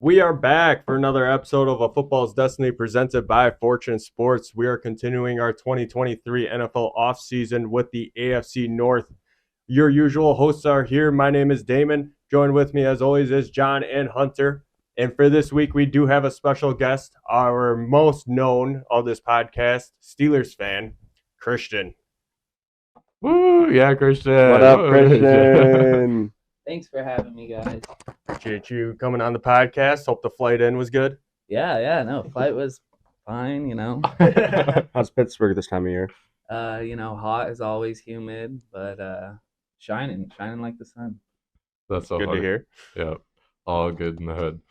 We are back for another episode of A Football's Destiny presented by Fortune Sports. We are continuing our 2023 NFL offseason with the AFC North. Your usual hosts are here. My name is Damon. Joined with me, as always, is John and Hunter. And for this week, we do have a special guest, our most known of this podcast, Steelers fan, Christian. Woo, yeah, Christian. What up, Christian? Thanks for having me, guys. Appreciate you coming on the podcast. Hope the flight in was good. No, flight was fine, How's Pittsburgh this time of year? Hot as always, humid, but shining like the sun. That's so Good funny. to hear. Yep, all good in the hood.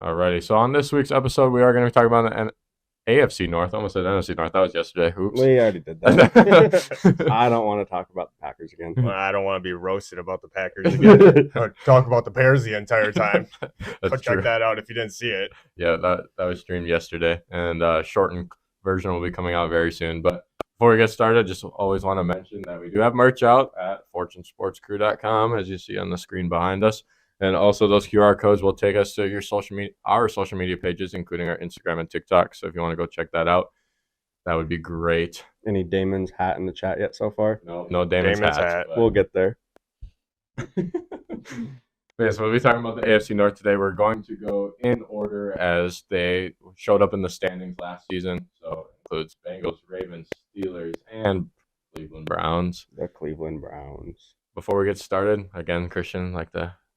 Alrighty, so on this week's episode, we are going to be talking about the AFC North. I almost said NFC North. That was yesterday. Oops. We already did that. I don't want to talk about the Packers again. Well, I don't want to be roasted about the Packers again. Talk about the Bears the entire time. That's Check true. that out if you didn't see it. Yeah, that was streamed yesterday, and shortened version will be coming out very soon. But before we get started, just always want to mention that we do have merch out at fortunesportscrew.com, as you see on the screen behind us. And also those QR codes will take us to our social media pages, including our Instagram and TikTok. So if you want to go check that out, that would be great. Any Damon's hat in the chat yet so far? No Damon's hat. We'll get there. Yeah, so we'll be talking about the AFC North today. We're going to go in order as they showed up in the standings last season. So it includes Bengals, Ravens, Steelers, and Cleveland Browns. The Cleveland Browns. Before we get started, again, Christian,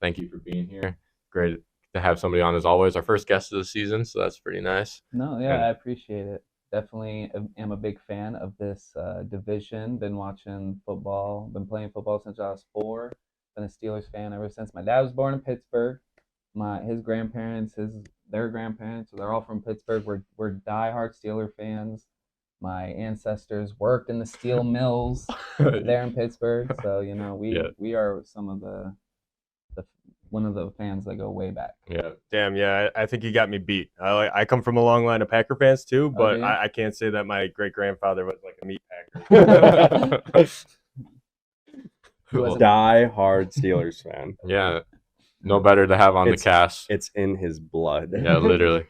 thank you for being here. Great to have somebody on as always. Our first guest of the season, so that's pretty nice. No, yeah, I appreciate it. Definitely am a big fan of this division. Been watching football, been playing football since I was 4. Been a Steelers fan ever since. My dad was born in Pittsburgh. His grandparents, their grandparents, they're all from Pittsburgh. We're diehard Steeler fans. My ancestors worked in the steel mills there in Pittsburgh, so we are some of the one of the fans that go way back. Yeah. Damn, yeah, I think you got me beat. I come from a long line of Packer fans too, but yeah? I can't say that my great-grandfather was like a meat packer. Cool. Die-hard Steelers fan. Yeah. No better to have on the cast. It's in his blood. Yeah, literally.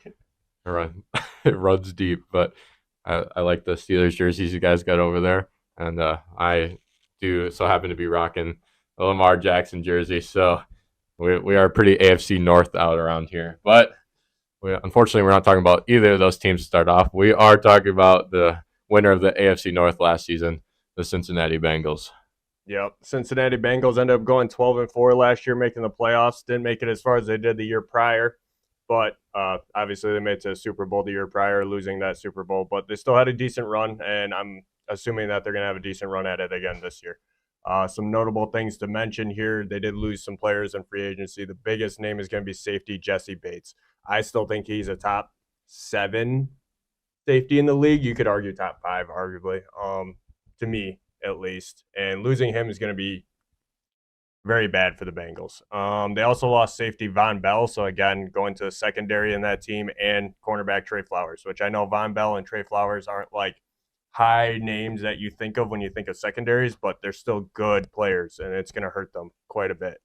It runs deep, but I like the Steelers jerseys you guys got over there. And I do so happen to be rocking a Lamar Jackson jersey. So we are pretty AFC North out around here. But unfortunately, we're not talking about either of those teams to start off. We are talking about the winner of the AFC North last season, the Cincinnati Bengals. Yep, Cincinnati Bengals ended up going 12-4 last year, making the playoffs. Didn't make it as far as they did the year prior, but obviously they made it to the Super Bowl the year prior, losing that Super Bowl. But they still had a decent run, and I'm assuming that they're going to have a decent run at it again this year. Some notable things to mention here: they did lose some players in free agency. The biggest name is going to be safety Jesse Bates. I still think he's a top 7 safety in the league. You could argue top 5, arguably, to me at least. And losing him is going to be very bad for the Bengals. They also lost safety Von Bell, so again, going to the secondary in that team, and cornerback Trey Flowers, which I know Von Bell and Trey Flowers aren't like high names that you think of when you think of secondaries, but they're still good players, and it's going to hurt them quite a bit.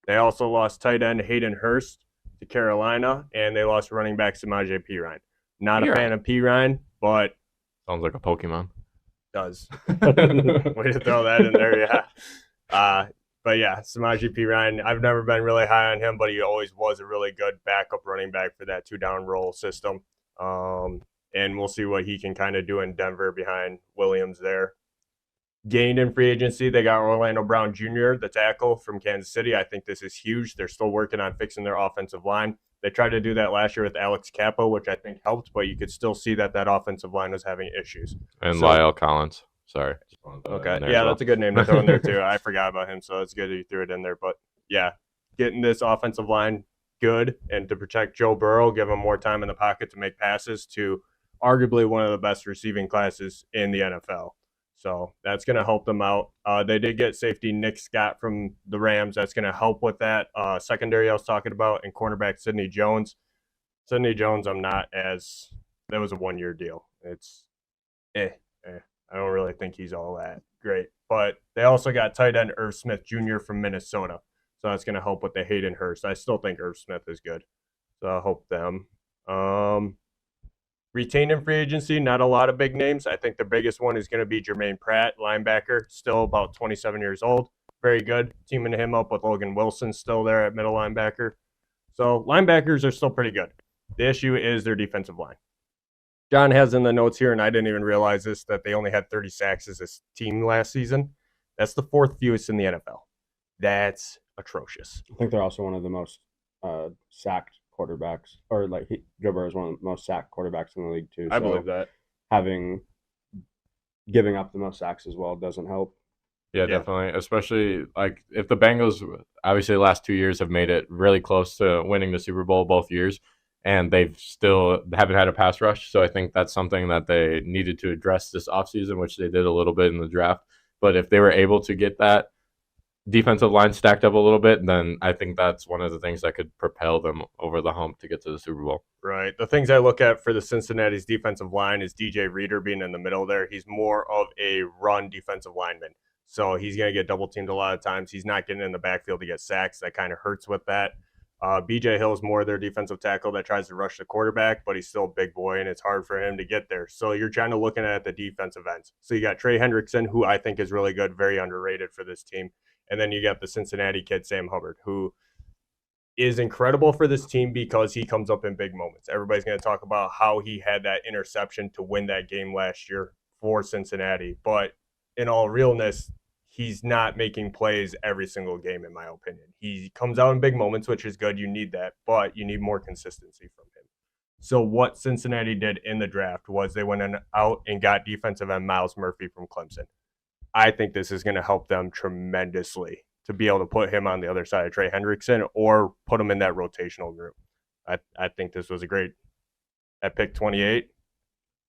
They also lost tight end Hayden Hurst to Carolina, and they lost running back Samaje Perine. Not a fan of Perine, but sounds like a Pokemon. Does. Way to throw that in there, yeah. But yeah, Samaje Perine, I've never been really high on him, but he always was a really good backup running back for that 2-down roll system. And we'll see what he can kind of do in Denver behind Williams there. Gained in free agency, they got Orlando Brown Jr., the tackle from Kansas City. I think this is huge. They're still working on fixing their offensive line. They tried to do that last year with Alex Capo, which I think helped, but you could still see that offensive line was having issues. And Lyle Collins. Sorry. Okay. Yeah, that's a good name to throw in there, too. I forgot about him, so it's good that you threw it in there. But, yeah, getting this offensive line good and to protect Joe Burrow, give him more time in the pocket to make passes to arguably one of the best receiving classes in the NFL. So that's going to help them out. They did get safety Nick Scott from the Rams. That's going to help with that secondary I was talking about, and cornerback Sidney Jones. Sidney Jones, that was a 1-year deal. It's I don't really think he's all that great. But they also got tight end Irv Smith Jr. from Minnesota. So that's going to help with the Hayden Hurst. I still think Irv Smith is good. So I hope them. Retained in free agency, not a lot of big names. I think the biggest one is going to be Jermaine Pratt, linebacker, still about 27 years old. Very good. Teaming him up with Logan Wilson still there at middle linebacker. So linebackers are still pretty good. The issue is their defensive line. John has in the notes here, and I didn't even realize this, that they only had 30 sacks as a team last season. That's the fourth fewest in the NFL. That's atrocious. I think they're also one of the most sacked quarterbacks, or like Joe Burrow is one of the most sacked quarterbacks in the league too. I believe that. Giving up the most sacks as well doesn't help. Yeah, definitely. Especially like if the Bengals, obviously the last 2 years have made it really close to winning the Super Bowl both years, and they've still haven't had a pass rush. So I think that's something that they needed to address this offseason, which they did a little bit in the draft. But if they were able to get that defensive line stacked up a little bit, then I think that's one of the things that could propel them over the hump to get to the Super Bowl. Right. The things I look at for the Cincinnati's defensive line is DJ Reader being in the middle there. He's more of a run defensive lineman. So he's going to get double teamed a lot of times. He's not getting in the backfield to get sacks. That kind of hurts with that. BJ Hill's more their defensive tackle that tries to rush the quarterback, but he's still a big boy, and it's hard for him to get there. So you're trying to look at the defensive ends. So you got Trey Hendrickson, who I think is really good, very underrated for this team. And then you got the Cincinnati kid, Sam Hubbard, who is incredible for this team because he comes up in big moments. Everybody's going to talk about how he had that interception to win that game last year for Cincinnati. But in all realness, he's not making plays every single game, in my opinion. He comes out in big moments, which is good. You need that, but you need more consistency from him. So what Cincinnati did in the draft was they went out and got defensive end Myles Murphy from Clemson. I think this is going to help them tremendously to be able to put him on the other side of Trey Hendrickson or put him in that rotational group. I think this was a great at pick 28.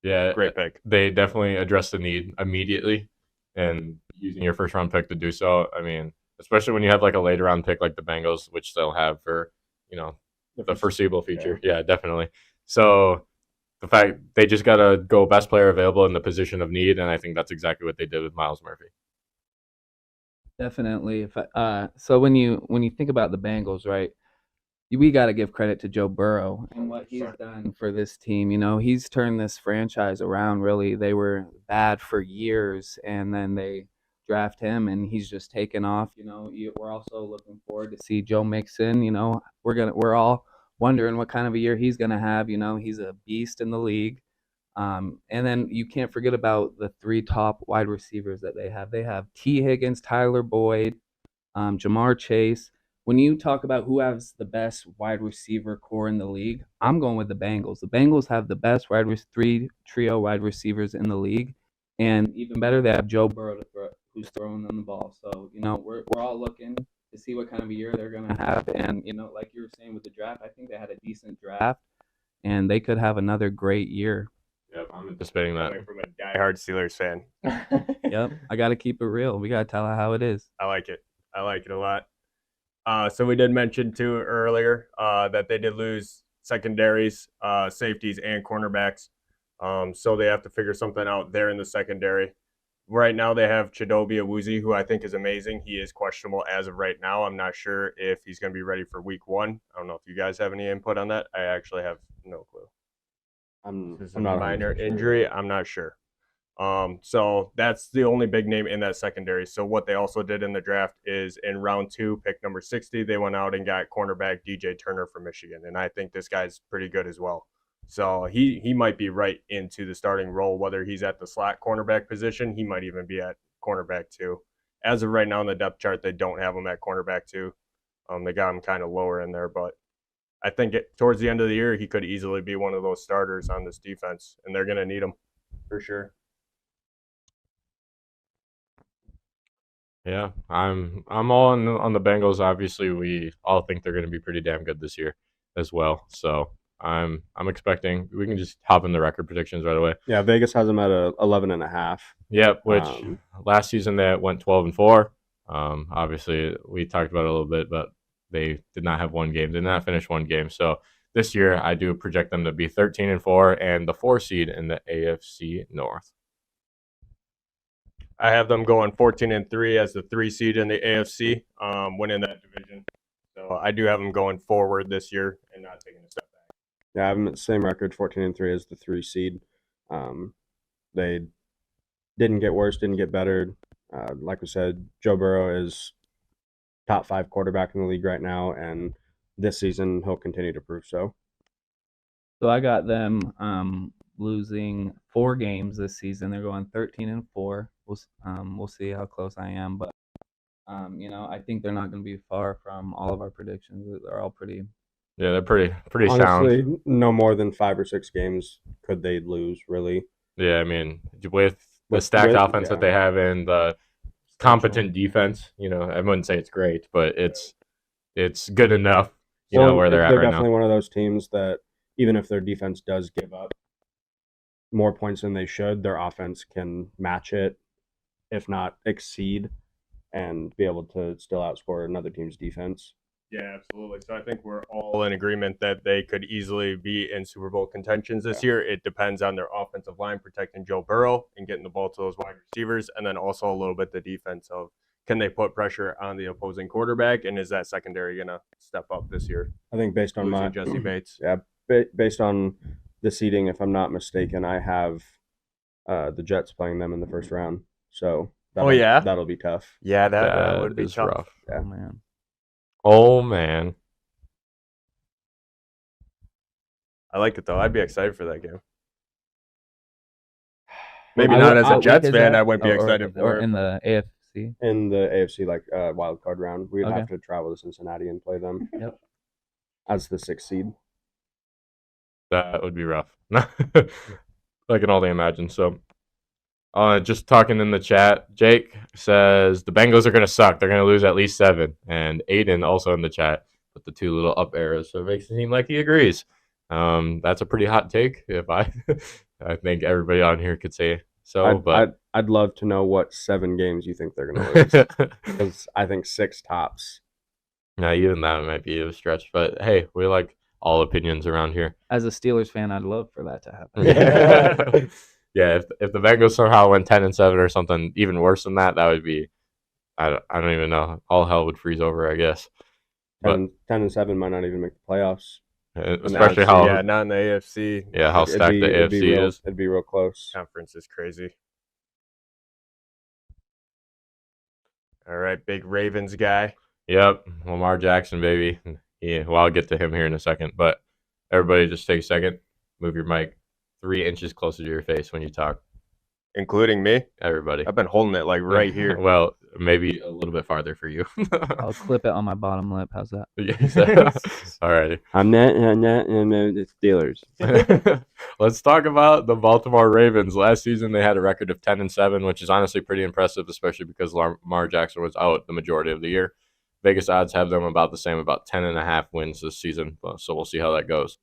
Yeah, great pick. They definitely addressed the need immediately, and using your first round pick to do so. I mean, especially when you have like a later round pick like the Bengals, which they'll have for the foreseeable future. Yeah, definitely. So the fact they just got to go best player available in the position of need, and I think that's exactly what they did with Myles Murphy. Definitely. So when you think about the Bengals, right, we got to give credit to Joe Burrow and what he's done for this team. He's turned this franchise around. Really, they were bad for years, and then they draft him, and he's just taken off. We're also looking forward to see Joe Mixon. We're all wondering what kind of a year he's gonna have. He's a beast in the league. And then you can't forget about the three top wide receivers that they have. They have T. Higgins, Tyler Boyd, Jamar Chase. When you talk about who has the best wide receiver core in the league, I'm going with the Bengals. The Bengals have the best three trio wide receivers in the league, and even better, they have Joe Burrow who's throwing them the ball. So we're all looking to see what kind of a year they're going to have. And like you were saying with the draft, I think they had a decent draft, and they could have another great year. Yep, I'm anticipating that. Coming from a diehard Steelers fan. Yep, I got to keep it real. We got to tell it how it is. I like it a lot. So we did mention too earlier that they did lose secondaries, safeties, and cornerbacks. So they have to figure something out there in the secondary. Right now they have Chidobe Awuzie, who I think is amazing. He is questionable as of right now. I'm not sure if he's going to be ready for week 1. I don't know if you guys have any input on that. I actually have no clue. I'm not a minor injury. I'm not sure. So that's the only big name in that secondary. So what they also did in the draft is in round 2, pick number 60, they went out and got cornerback DJ Turner from Michigan. And I think this guy's pretty good as well. So he might be right into the starting role, whether he's at the slot cornerback position. He might even be at cornerback too. As of right now in the depth chart, they don't have him at cornerback too. They got him kind of lower in there, but I think towards the end of the year, he could easily be one of those starters on this defense, and they're going to need him for sure. Yeah, I'm all on the Bengals. Obviously, we all think they're going to be pretty damn good this year as well. So I'm expecting we can just hop in the record predictions right away. Yeah, Vegas has them at 11.5. Yep, which last season they went 12-4. Obviously, we talked about it a little bit, but they did not have one game, did not finish one game. So this year, I do project them to be 13-4 and the 4 seed in the AFC North. I have them going 14-3 as the 3 seed in the AFC, winning that division. So I do have them going forward this year and not taking a step back. Yeah, I have them at the same record, 14-3 as the 3 seed. They didn't get worse, didn't get better. Like we said, Joe Burrow is top 5 quarterback in the league right now, and this season he'll continue to prove so. So I got them losing 4 games this season. They're going 13-4. We'll see how close I am, but I think they're not going to be far from all of our predictions. They're all pretty. Yeah, they're pretty Honestly, sound. no more than 5 or 6 games could they lose, really. Yeah, I mean, with the stacked offense that they have and the competent defense, I wouldn't say it's great, but it's good enough, where they're at right now. They're definitely one of those teams that even if their defense does give up more points than they should, their offense can match it, if not exceed, and be able to still outscore another team's defense. Yeah, absolutely. So I think we're all in agreement that they could easily be in Super Bowl contentions this year. It depends on their offensive line protecting Joe Burrow and getting the ball to those wide receivers, and then also a little bit the defense of can they put pressure on the opposing quarterback, and is that secondary going to step up this year? I think based on Losing Jesse Bates. Yeah, based on the seeding, if I'm not mistaken, I have the Jets playing them in the first round. So that'll be tough. Yeah, that would be tough. Rough. Yeah. Oh man. I like it though. I'd be excited for that game. Maybe not as a Jets fan, I wouldn't be excited for it. In the AFC. In the AFC wild card round, we'd Okay. have to travel to Cincinnati and play them. Yep. As the 6th seed. That would be rough. I can only imagine. So, just talking in the chat, Jake says the Bengals are going to suck. They're going to lose at least 7. And Aiden also in the chat with the 2 little up arrows. So it makes it seem like he agrees. That's a pretty hot take. If I think everybody on here could say so. I'd love to know what 7 games you think they're going to lose. Because I think 6 tops. Now, even that might be a stretch. But hey, we like all opinions around here. As a Steelers fan, I'd love for that to happen. Yeah, if the Bengals somehow went 10-7 or something even worse than that, that would be, I don't even know. All hell would freeze over, I guess. 10-7 might not even make the playoffs. Especially not in the AFC. Yeah, how stacked the AFC is. It'd be real close. Conference is crazy. All right, big Ravens guy. Yep, Lamar Jackson, baby. Yeah, well, I'll get to him here in a second. But everybody just take a second. Move your mic 3 inches closer to your face when you talk. Including me? Everybody. I've been holding it right here. Well, maybe a little bit farther for you. I'll clip it on my bottom lip. How's that? All righty. I'm not the Steelers. Let's talk about the Baltimore Ravens. Last season, they had a record of 10-7, which is honestly pretty impressive, especially because Lamar Jackson was out the majority of the year. Vegas odds have them about the same, about 10.5 wins this season. So we'll see how that goes.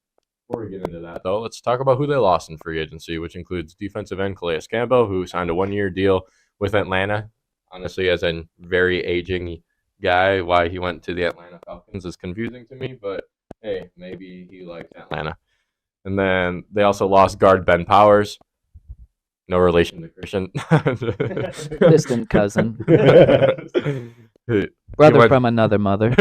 Before we get into that, though, let's talk about who they lost in free agency, which includes defensive end Calais Campbell, who signed a 1-year deal with Atlanta. Honestly, as a very aging guy, why he went to the Atlanta Falcons is confusing to me, but hey, maybe he likes Atlanta. And then they also lost guard Ben Powers. No relation to Christian. Distant cousin. Brother from another mother.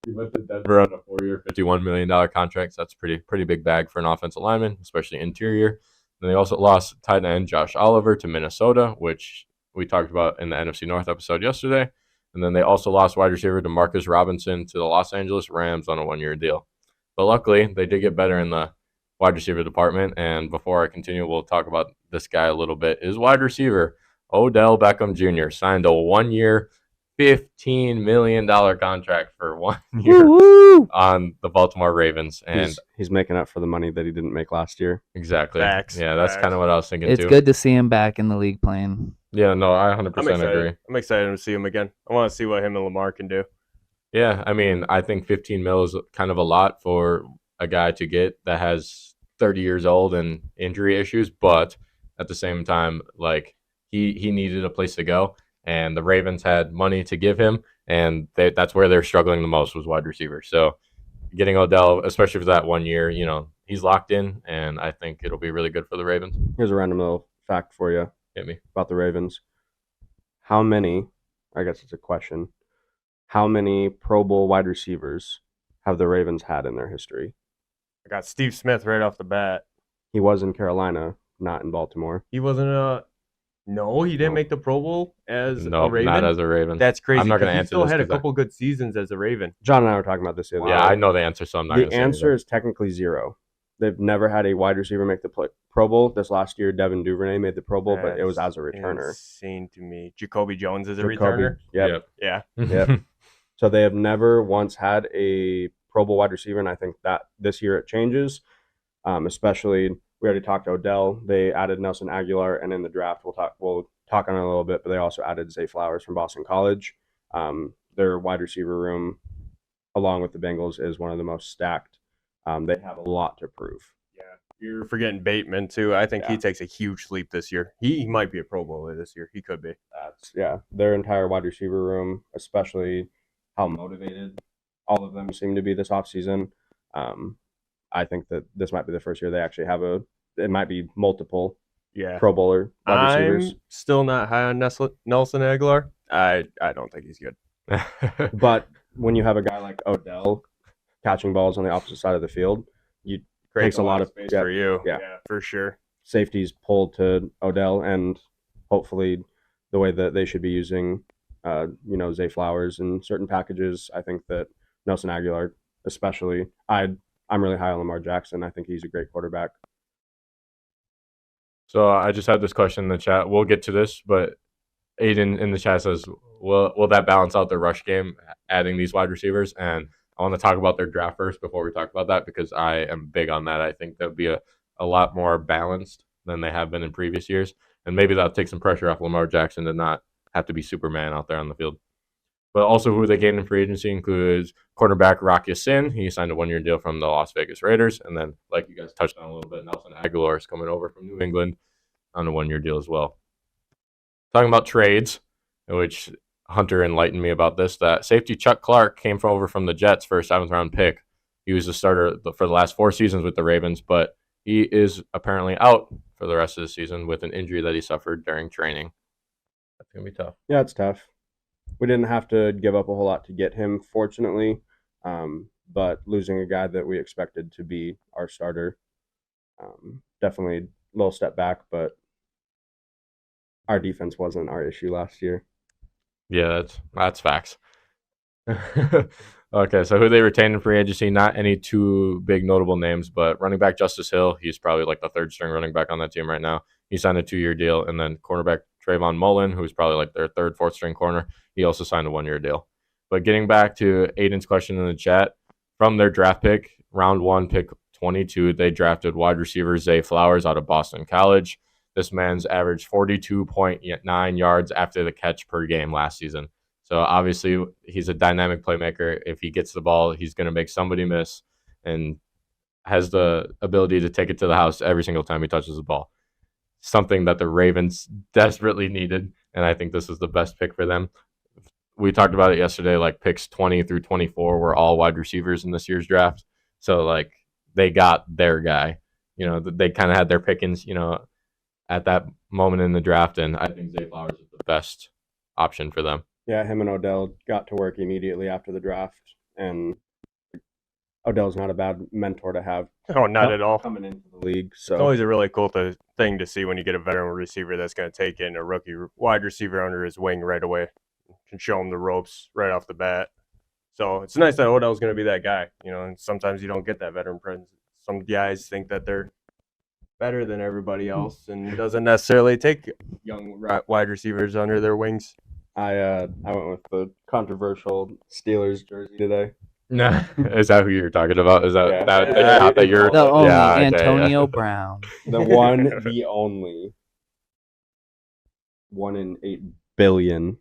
He went to Denver on a 4-year, $51 million contract. So that's pretty big bag for an offensive lineman, especially interior. Then they also lost tight end Josh Oliver to Minnesota, which we talked about in the NFC North episode yesterday. And then they also lost wide receiver Demarcus Robinson to the Los Angeles Rams on a 1-year deal. But luckily, they did get better in the wide receiver department. And before I continue, we'll talk about this guy a little bit. His wide receiver, Odell Beckham Jr., signed a 1-year, $15 million contract for 1 year on the Baltimore Ravens. And he's making up for the money that he didn't make last year. Exactly. Facts. Yeah, that's kind of what I was thinking It's too. good to see him back in the league playing. Yeah, no, I 100% agree. I'm excited to see him again. I want to see what him and Lamar can do. Yeah, I mean, I think 15 mil is kind of a lot for a guy to get that has 30 years old and injury issues, but at the same time, like he needed a place to go. And the Ravens had money to give him, and that's where they're struggling the most was wide receiver. So getting Odell, especially for that 1 year, he's locked in, and I think it'll be really good for the Ravens. Here's a random little fact for you. Hit me. About the Ravens. how many, I guess it's a question, how many Pro Bowl wide receivers have the Ravens had in their history? I got Steve Smith right off the bat. He was in Carolina, not in Baltimore. He wasn't a. No, he didn't No. make the Pro Bowl as a Nope, Raven. not as a Raven. That's crazy. I'm not going to He answer still this had a 'cause I- couple good seasons as a Raven. John and I were talking about this the other Yeah, day. I know the answer, so I'm not The going to say answer anything. is technically 0. They've never had a wide receiver make the Pro Bowl. This last year, Devin Duvernay made the Pro Bowl, but it was as a returner. Insane to me. Jacoby Jones is a Jacoby- returner. Yep. Yeah. Yep. So they have never once had a Pro Bowl wide receiver, and I think that this year it changes. Especially, we already talked to Odell. They added Nelson Aguilar, and in the draft, we'll talk on it a little bit. But they also added Zay Flowers from Boston College. Their wide receiver room, along with the Bengals, is one of the most stacked. They have a lot to prove. Yeah. You're forgetting Bateman, too. I think he Yeah. takes a huge leap this year. He might be a Pro Bowler this year. He could be. Their entire wide receiver room, especially how motivated all of them seem to be this offseason. I think that this might be the first year they actually have it might be multiple Yeah. Pro Bowler wide receivers. I'm still not high on Nelson Aguilar. I don't think he's good. But when you have a guy like Odell catching balls on the opposite side of the field, Creates a lot of space for you. yeah. For sure. safeties pulled to Odell, and hopefully the way that they should be using, Zay Flowers in certain packages. I think that Nelson Aguilar, especially, I'm really high on Lamar Jackson. I think he's a great quarterback. So I just had this question in the chat. We'll get to this, but Aiden in the chat says, will that balance out the rush game, adding these wide receivers? And I want to talk about their draft first before we talk about that, because I am big on that. I think that would be a lot more balanced than they have been in previous years. And maybe that'll take some pressure off Lamar Jackson to not have to be Superman out there on the field. But also who they gained in free agency includes cornerback Rock Ya-Sin. He signed a 1-year deal from the Las Vegas Raiders. And then, like you guys touched on a little bit, Nelson Aguilar is coming over from New England on a 1-year deal as well. Talking about trades, which Hunter enlightened me about this, that safety Chuck Clark came over from the Jets for a 7th-round pick. He was the starter for the last 4 seasons with the Ravens, but he is apparently out for the rest of the season with an injury that he suffered during training. That's going to be tough. Yeah, it's tough. We didn't have to give up a whole lot to get him, fortunately, but losing a guy that we expected to be our starter, definitely a little step back, but our defense wasn't our issue last year. Yeah, that's facts. Okay, so who they retained in free agency, not any too big notable names, but running back Justice Hill, he's probably like the 3rd-string running back on that team right now. He signed a 2-year deal, and then cornerback Trayvon Mullen, who's probably like their 3rd, 4th-string corner, he also signed a 1-year deal. But getting back to Aiden's question in the chat, from their draft pick, round 1, pick 22, they drafted wide receiver Zay Flowers out of Boston College. This man's averaged 42.9 yards after the catch per game last season. So obviously he's a dynamic playmaker. If he gets the ball, he's going to make somebody miss and has the ability to take it to the house every single time he touches the ball. Something that the Ravens desperately needed, and I think this is the best pick for them. We talked about it yesterday, like picks 20 through 24 were all wide receivers in this year's draft. So like they got their guy. They kind of had their pickings, at that moment in the draft, and I think Zay Flowers is the best option for them. Yeah, him and Odell got to work immediately after the draft, and Odell's not a bad mentor to have. Oh, not at all. Coming into the league, so It's always a really cool thing to see when you get a veteran receiver that's going to take in a rookie wide receiver under his wing right away. Can show him the ropes right off the bat. So it's nice that Odell's going to be that guy. And sometimes you don't get that veteran presence. Some guys think that they're better than everybody else and doesn't necessarily take young wide receivers under their wings. I went with the controversial Steelers jersey today. Nah, is that who you're talking about? Is that Yeah. that you're The only okay, Antonio Brown. The one, the only 1 in 8 billion.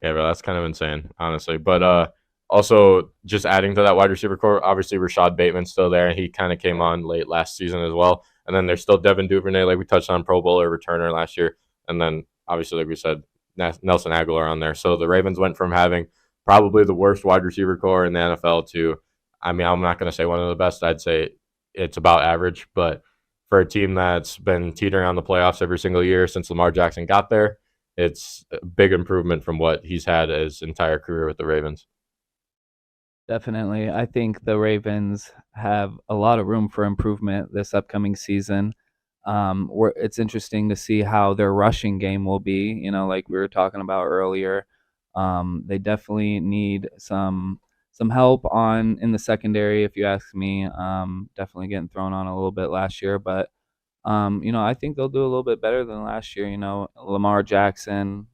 Yeah, bro, that's kind of insane, honestly. But also just adding to that wide receiver core, obviously Rashad Bateman's still there. He kind of came on late last season as well. And then there's still Devin Duvernay, like we touched on, Pro Bowler returner last year. And then obviously, like we said, Nelson Aguilar on there. So the Ravens went from having probably the worst wide receiver core in the NFL to, I'm not going to say one of the best. I'd say it's about average. But for a team that's been teetering on the playoffs every single year since Lamar Jackson got there, it's a big improvement from what he's had his entire career with the Ravens. Definitely. I think the Ravens have a lot of room for improvement this upcoming season. It's interesting to see how their rushing game will be, like we were talking about earlier. They definitely need some help in the secondary, if you ask me. Definitely getting thrown on a little bit last year, but I think they'll do a little bit better than last year. Lamar Jackson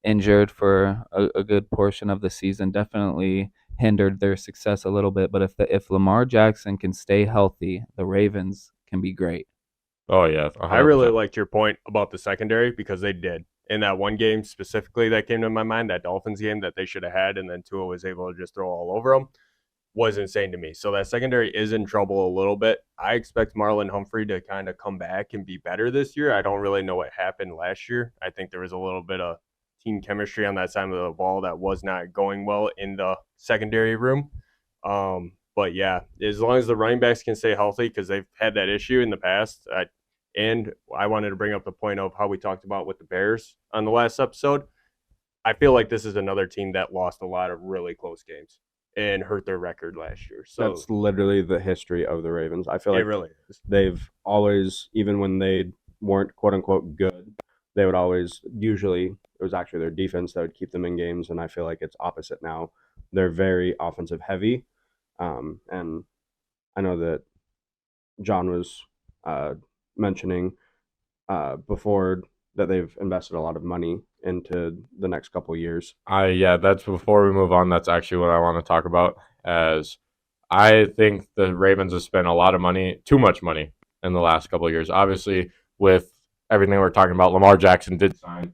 injured for a good portion of the season definitely hindered their success a little bit. But if Lamar Jackson can stay healthy, the Ravens can be great. Oh yeah, 100%. I really liked your point about the secondary because they did. In that one game specifically that came to my mind, that Dolphins game that they should have had, and then Tua was able to just throw all over them, was insane to me. So that secondary is in trouble a little bit. I expect Marlon Humphrey to kind of come back and be better this year. I don't really know what happened last year. I think there was a little bit of team chemistry on that side of the ball that was not going well in the secondary room. But yeah, as long as the running backs can stay healthy, because they've had that issue in the past. And I wanted to bring up the point of how we talked about with the Bears on the last episode. I feel like this is another team that lost a lot of really close games and hurt their record last year. So That's literally the history of the Ravens. I feel it like really is. they've always, even when they weren't quote unquote good, they would always, usually it was actually their defense that would keep them in games. And I feel like it's opposite now. They're very offensive heavy. And I know that John was mentioning before that they've invested a lot of money into the next couple of years. Yeah, that's before we move on. That's actually what I want to talk about. As I think the Ravens have spent a lot of money, too much money, in the last couple of years. Obviously, with everything we're talking about, Lamar Jackson did sign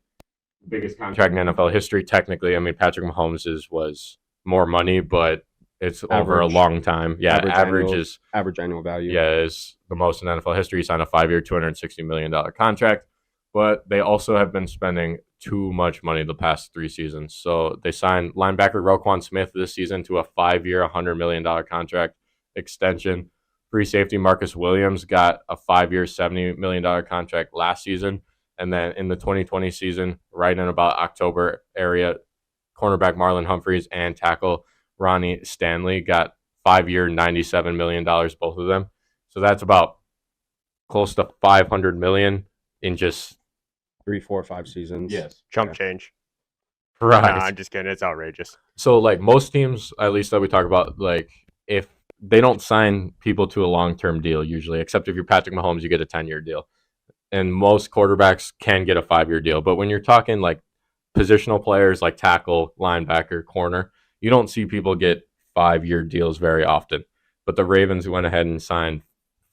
the biggest contract in NFL history. Technically, I mean, Patrick Mahomes was more money, but it's over a long time. Yeah, average annual value. Yeah, is the most in NFL history. He signed a 5-year, $260 million contract. But they also have been spending too much money the past 3 seasons. So they signed linebacker Roquan Smith this season to a 5-year, $100 million contract extension. Free safety Marcus Williams got a 5-year, $70 million contract last season. And then in the 2020 season, right in about October area, cornerback Marlon Humphreys and tackle Ronnie Stanley got 5-year, $97 million, both of them. So that's about close to $500 million in just 3, 4, 5 seasons. Yes. Chump change. Right. Nah, I'm just kidding. It's outrageous. So, like, most teams, at least that we talk about, like, if they don't sign people to a long-term deal usually, except if you're Patrick Mahomes, you get a 10-year deal. And most quarterbacks can get a 5-year deal. But when you're talking, like, positional players like tackle, linebacker, corner, you don't see people get 5-year deals very often. But the Ravens went ahead and signed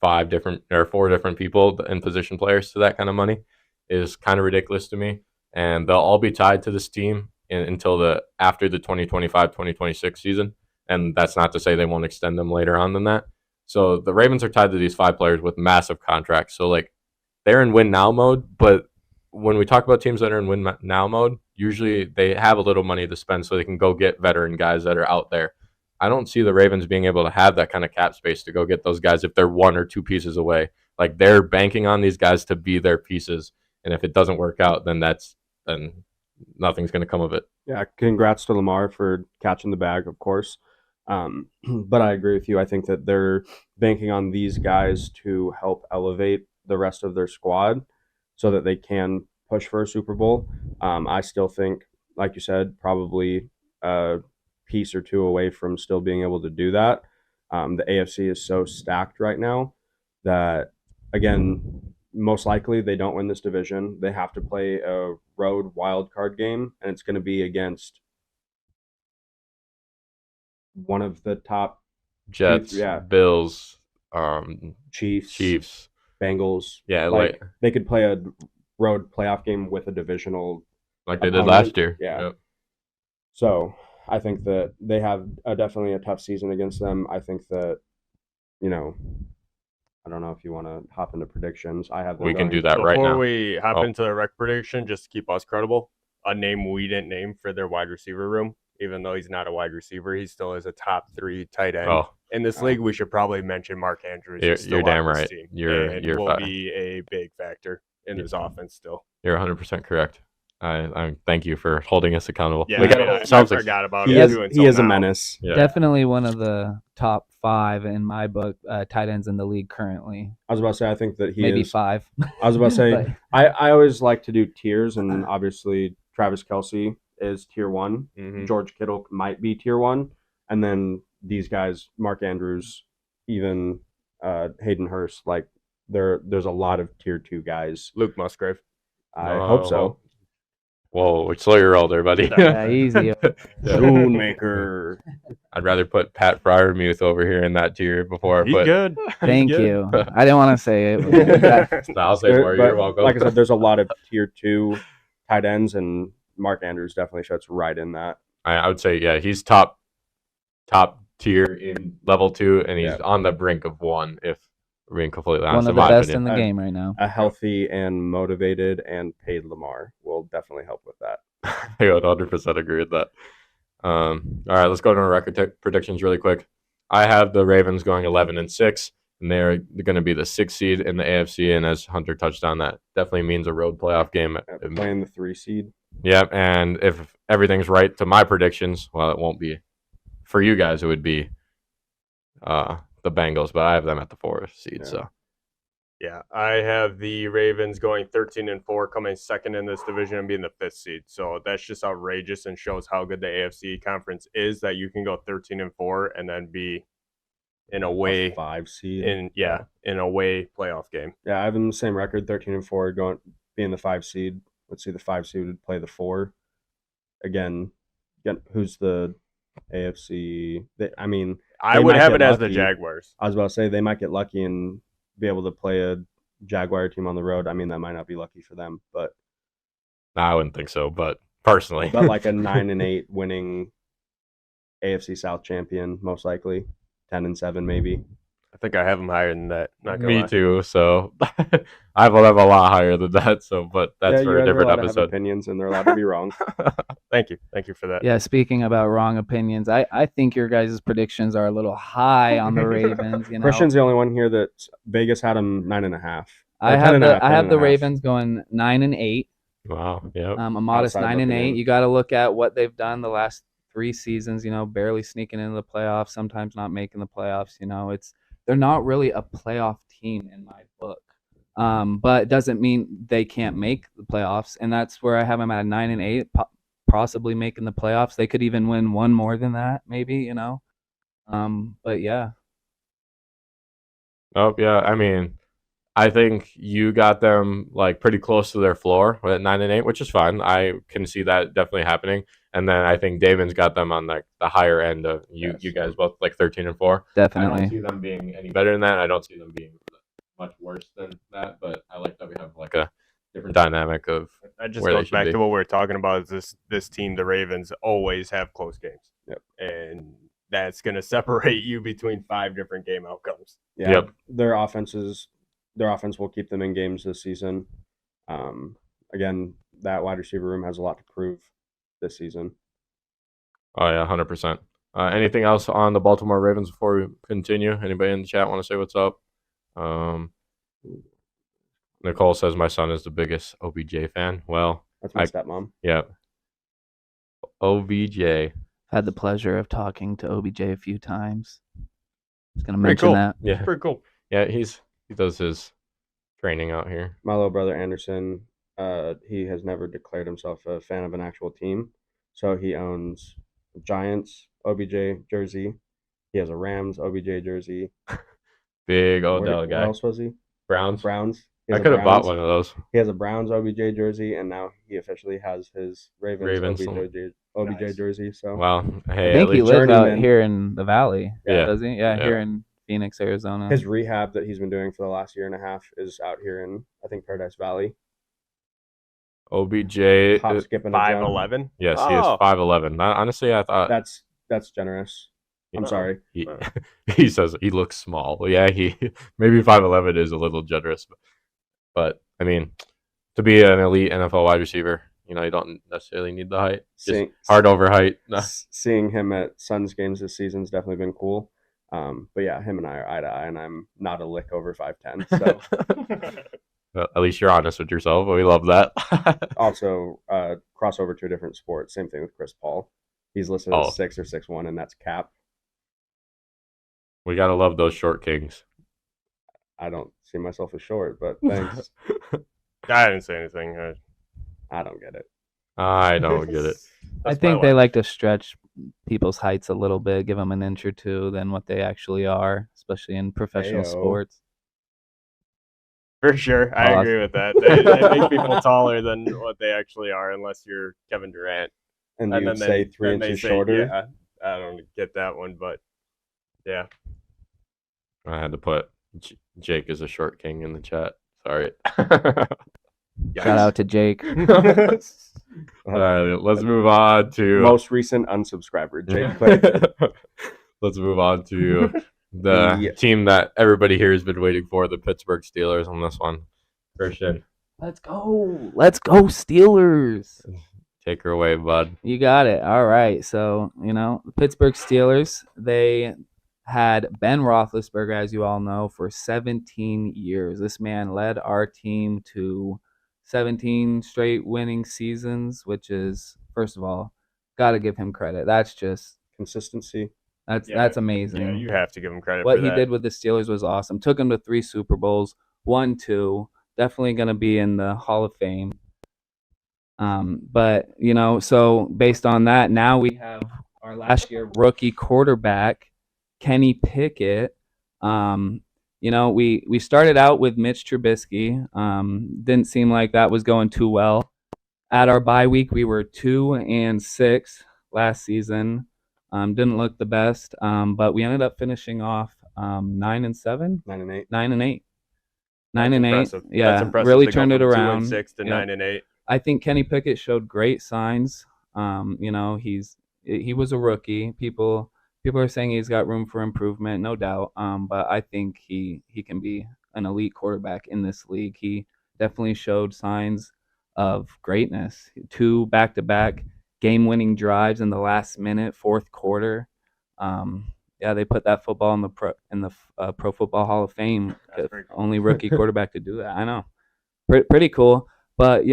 4 different people and position players to that kind of money is kind of ridiculous to me. And they'll all be tied to this team until after the 2025-2026 season. And that's not to say they won't extend them later on than that. So the Ravens are tied to these 5 players with massive contracts. So, like, they're in win now mode. But when we talk about teams that are in win now mode, usually they have a little money to spend so they can go get veteran guys that are out there. I don't see the Ravens being able to have that kind of cap space to go get those guys if they're 1 or 2 pieces away. Like, they're banking on these guys to be their pieces. And if it doesn't work out, then nothing's going to come of it. Yeah, congrats to Lamar for catching the bag, of course. But I agree with you. I think that they're banking on these guys to help elevate the rest of their squad so that they can push for a Super Bowl. I still think, like you said, probably a piece or 2 away from still being able to do that. The AFC is so stacked right now that, again, most likely they don't win this division. They have to play a road wild card game, and it's going to be against one of the top Jets, Bills, Chiefs, Bengals. Yeah, like they could play a road playoff game with a divisional like they did last year. Yeah. Yep. So I think that they have definitely a tough season against them. I think that, I don't know if you want to hop into predictions. We can do that right now. Before we hop into the rec prediction, just to keep us credible, a name we didn't name for their wide receiver room, even though he's not a wide receiver, he still is a top 3 tight end. In this league, we should probably mention Mark Andrews. You're damn right. You're will be a big factor in this offense still. You're 100% correct. I thank you for holding us accountable. Yeah, We got I forgot about he him. is, too he is a until now. menace. Yeah. Definitely one of the top 5 in my book, tight ends in the league currently. I was about to say, I think that he Maybe is 5. I was about to say, But- I always like to do tiers, and obviously Travis Kelce is tier 1. Mhm. George Kittle might be tier 1, and then these guys, Mark Andrews, even Hayden Hurst, like there's a lot of tier 2 guys. Luke Musgrave. I hope so. Whoa, slow your roll there, buddy. Yeah, easy. Shoemaker. I'd rather put Pat Fryermuth over here in that tier before I He's put. good. Thank He's good. you. I didn't want to say it. No, I'll say more. But You're welcome. like I said, there's a lot of tier 2 tight ends, and Mark Andrews definitely fits right in that. I would say, yeah, he's top tier in level 2, and he's on the brink of 1. If we're being completely honest, One of in the my best opinion. in the game right now. A healthy and motivated and paid Lamar will definitely help with that. I would 100% agree with that. All right, let's go to our record predictions really quick. I have the Ravens going 11-6, and they're going to be the 6th seed in the AFC. And as Hunter touched on, that definitely means a road playoff game. Playing the 3 seed. Yep, and if everything's right to my predictions, well, it won't be for you guys. It would be the Bengals, but I have them at the 4th seed. Yeah. So Yeah, I have the Ravens going 13-4, coming second in this division and being the 5th seed. So that's just outrageous and shows how good the AFC conference is, that you can go 13-4 and then be in a way 5 seed. in a way playoff game. Yeah, I have them the same record, 13-4, going being the 5 seed. Let's see, the 5 seed would play the 4. Again, who's the AFC? I They would might have get it as the lucky. Jaguars. I was about to say they might get lucky and be able to play a Jaguar team on the road. I mean, that might not be lucky for them, but I wouldn't think so, but personally. but like a 9-8 winning AFC South champion, most likely 10-7 maybe. I think I have them higher than that. Not gonna Me lie. too. So I will have a lot higher than that. So, but that's Yeah, for you a guys are different allowed to have episode. opinions, and they're allowed to be wrong. Thank you for that. Yeah, speaking about wrong opinions, I think your guys' predictions are a little high on the Ravens. You know, Christian's the only one here that Vegas had them 9.5. I Or have 10.5, I have the 10.5. Ravens going 9-8. Wow. Yep. A modest Outside 9-8. looking in. You got to look at what they've done the last 3 seasons. You know, barely sneaking into the playoffs, sometimes not making the playoffs. You know, they're not really a playoff team in my book. But it doesn't mean they can't make the playoffs, and that's where I have them at 9-8, possibly making the playoffs. They could even win one more than that, maybe. You know, but yeah. Oh yeah. I mean, I think you got them like pretty close to their floor at 9-8, which is fine. I can see that definitely happening. And then I think Damon's got them on like the higher end of you guys both like 13-4. I don't Definitely. see them being any better than that. I don't see them being much worse than that. But I like that we have like a different dynamic of That just where they goes should back be. to what we were talking about. Is this team, the Ravens, always have close games. Yep. And that's going to separate you between 5 different game outcomes. Yeah, Yep. their offense will keep them in games this season. Again, that wide receiver room has a lot to prove this season. Oh yeah, 100%. Anything else on the Baltimore Ravens before we continue? Anybody in the chat want to say what's up? Nicole says my son is the biggest OBJ fan. Well, That's my stepmom. yeah. OBJ. Had the pleasure of talking to OBJ a few times. Just gonna Pretty mention cool. that. Yeah. Pretty cool. Yeah, he does his training out here. My little brother Anderson, he has never declared himself a fan of an actual team. So he owns a Giants OBJ jersey. He has a Rams OBJ jersey. Big Odell Where guy. else was he? Browns. Browns. He I has a could have bought Browns- one of those. He has a Browns OBJ jersey, and now he officially has his Ravens OBJ Nice. jersey. So Wow. I Hey, at think he least lives out journeyman. here in the valley. Yeah. Does he? Yeah, Yeah. here in Phoenix, Arizona. his rehab that he's been doing for the last year and a half is out here in, I think, Paradise Valley. OBJ. Hop, skip, and a jump. 5'11"? Yes, he is Oh. 5'11". Honestly, I thought That's generous. I'm Oh. sorry. he, he says he looks small. Well, yeah, he maybe 5'11" is a little generous, but I mean, to be an elite NFL wide receiver, you don't necessarily need the height. Just Seeing, hard over height. No. seeing him at Suns games this season's definitely been cool. But yeah, him and I are eye to eye, and I'm not a lick over 5'10". So At least you're honest with yourself. We love that. Also, crossover to a different sport. Same thing with Chris Paul. He's listed Oh. as 6 or 6'1", and that's cap. We gotta love those short kings. I don't see myself as short, but thanks. I didn't say anything. I don't get it. I don't get it. I think they like to stretch people's heights a little bit, give them an inch or two than what they actually are, especially in professional Heyo. sports. For sure. I agree with that. They make people taller than what they actually are, unless you're Kevin Durant. And And you then say they- 3 then they inches say- shorter. Yeah, I don't get that one, but yeah. I had to put Jake as a short king in the chat. Sorry. Shout out to Jake. All right, let's move on to Most recent unsubscriber, Jake Clay. let's move on to the Yeah. team that everybody here has been waiting for, the Pittsburgh Steelers on this one. Christian, Let's go. Let's go, Steelers. take her away, bud. You got it. All right. So, the Pittsburgh Steelers, they had Ben Roethlisberger, as you all know, for 17 years. This man led our team to 17 straight winning seasons, which is, first of all, got to give him credit. That's just Consistency. that's amazing. Yeah, you have to give him credit What for he that. did with the Steelers was awesome. Took him to 3 Super Bowls, won 2. Definitely going to be in the Hall of Fame. But so based on that, now we have our last year rookie quarterback, Kenny Pickett. We started out with Mitch Trubisky. Didn't seem like that was going too well. At our bye week, we were 2-6 last season. Didn't look the best, but we ended up finishing off 9-7, 9-8. 9-8. That's 9-8. impressive. Yeah, That's impressive really to go turned it from around. 2-6 to Yeah. 9-8. I think Kenny Pickett showed great signs. He was a rookie. People are saying he's got room for improvement, no doubt. But I think he can be an elite quarterback in this league. He definitely showed signs of greatness. 2 back-to-back game-winning drives in the last minute, fourth quarter. They put that football in the Pro Football Hall of Fame. That's pretty cool. Only rookie quarterback to do that. I know, pretty cool. But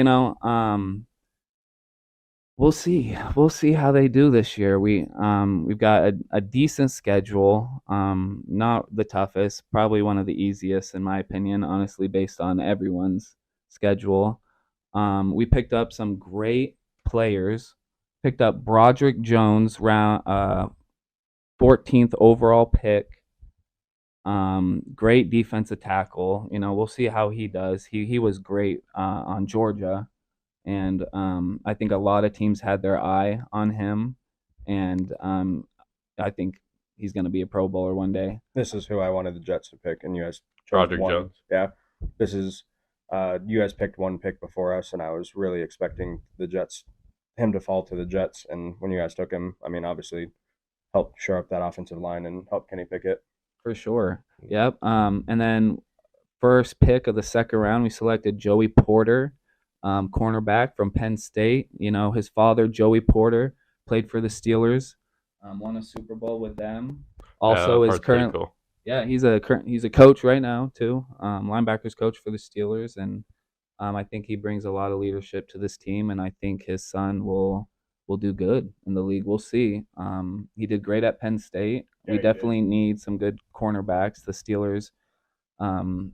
we'll see. We'll see how they do this year. We've got a decent schedule. Not the toughest, probably one of the easiest in my opinion, honestly, based on everyone's schedule. We picked up some great players. Picked up Broderick Jones, round 14th overall pick. Great defensive tackle. We'll see how he does. He was great on Georgia. And I think a lot of teams had their eye on him, and I think he's going to be a Pro Bowler one day. This is who I wanted the Jets to pick, and you guys chose Broderick one. Jones. Yeah, this is you guys picked one pick before us, and I was really expecting him to fall to the Jets. And when you guys took him, I mean, obviously helped shore up that offensive line and help Kenny Pickett. For sure. Yep. And then first pick of the second round, we selected Joey Porter, cornerback from Penn State. His father, Joey Porter, played for the Steelers, won a Super Bowl with them. Also, is current. Cool. Yeah, he's a coach right now too, linebackers coach for the Steelers, and I think he brings a lot of leadership to this team, and I think his son will do good in the league. We'll see. He did great at Penn State. Yeah, We he definitely need some good cornerbacks. The Steelers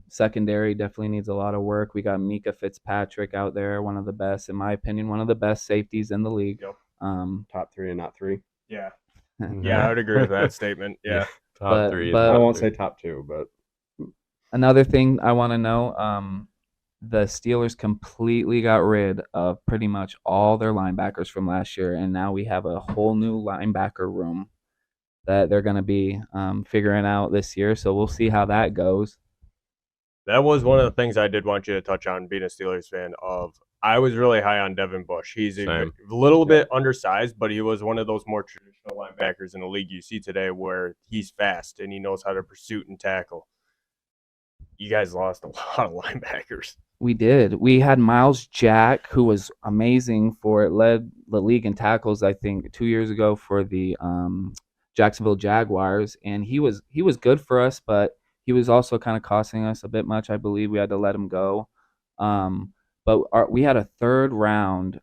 secondary definitely needs a lot of work. We got Mika Fitzpatrick out there, one of the best, in my opinion, one of the best safeties in the league. Yep. Top 3 and not 3. Yeah. Yeah, I would agree with that statement. Yeah. Top 3. but- I won't say top 2, but Another thing I want to know, the Steelers completely got rid of pretty much all their linebackers from last year, and now we have a whole new linebacker room that they're going to be figuring out this year. So we'll see how that goes. That was one of the things I did want you to touch on, being a Steelers fan. I was really high on Devin Bush. He's a Same. little bit undersized, but he was one of those more traditional linebackers in the league you see today, where he's fast and he knows how to pursue and tackle. You guys lost a lot of linebackers. We did. We had Miles Jack, who was amazing led the league in tackles, I think, 2 years ago for the Jacksonville Jaguars, and he was good for us, but he was also kind of costing us a bit much. I believe we had to let him go. But we had a third round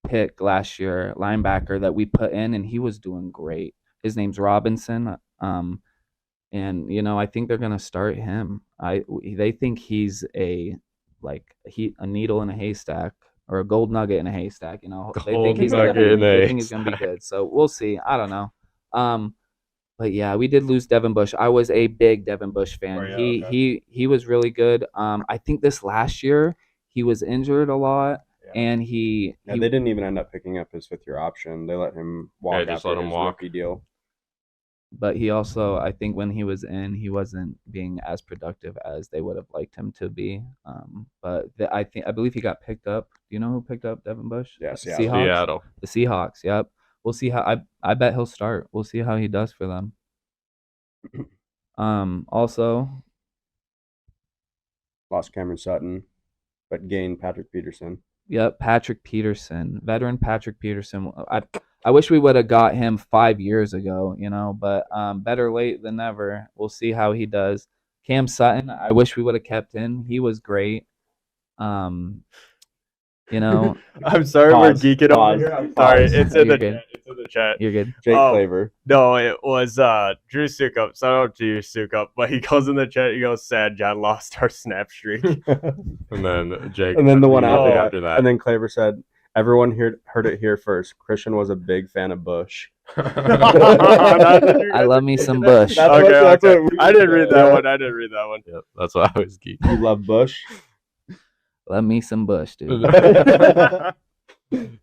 pick last year, linebacker that we put in, and he was doing great. His name's Robinson. And I think they're gonna start him. They think he's a needle in a haystack or a gold nugget in a haystack. They think he's gonna be good. So we'll see. I don't know. But yeah, we did lose Devin Bush. I was a big Devin Bush fan. Oh, yeah, He was really good. I think this last year he was injured a lot, and they didn't even end up picking up his 5th-year option. They let him walk after his rookie deal. But he also, I think, when he was in, he wasn't being as productive as they would have liked him to be. But I believe he got picked up. Do you know who picked up Devin Bush? Yeah, Seattle. The Seahawks. Yep. We'll see how. I bet he'll start. We'll see how he does for them. Also, lost Cameron Sutton, but gained Patrick Peterson. Yep, Patrick Peterson, veteran Patrick Peterson. I wish we would have got him 5 years ago, but better late than never. We'll see how he does. Cam Sutton, I wish we would have kept in. He was great. I'm sorry we're geeking over here. I'm sorry. It's in the chat. It's in the chat. You're good. Jake Claver. No, it was Drew Sukup. So I don't know Drew Sukup, but he goes in the chat. He goes, "Sad John lost our snap streak." And then Jake. And then the one after that. And then Claver said, "Everyone heard it here first. Christian was a big fan of Bush." I love me some Bush. Okay. I didn't read that one. Yep, that's why I was geeking. You love Bush? Love me some Bush, dude.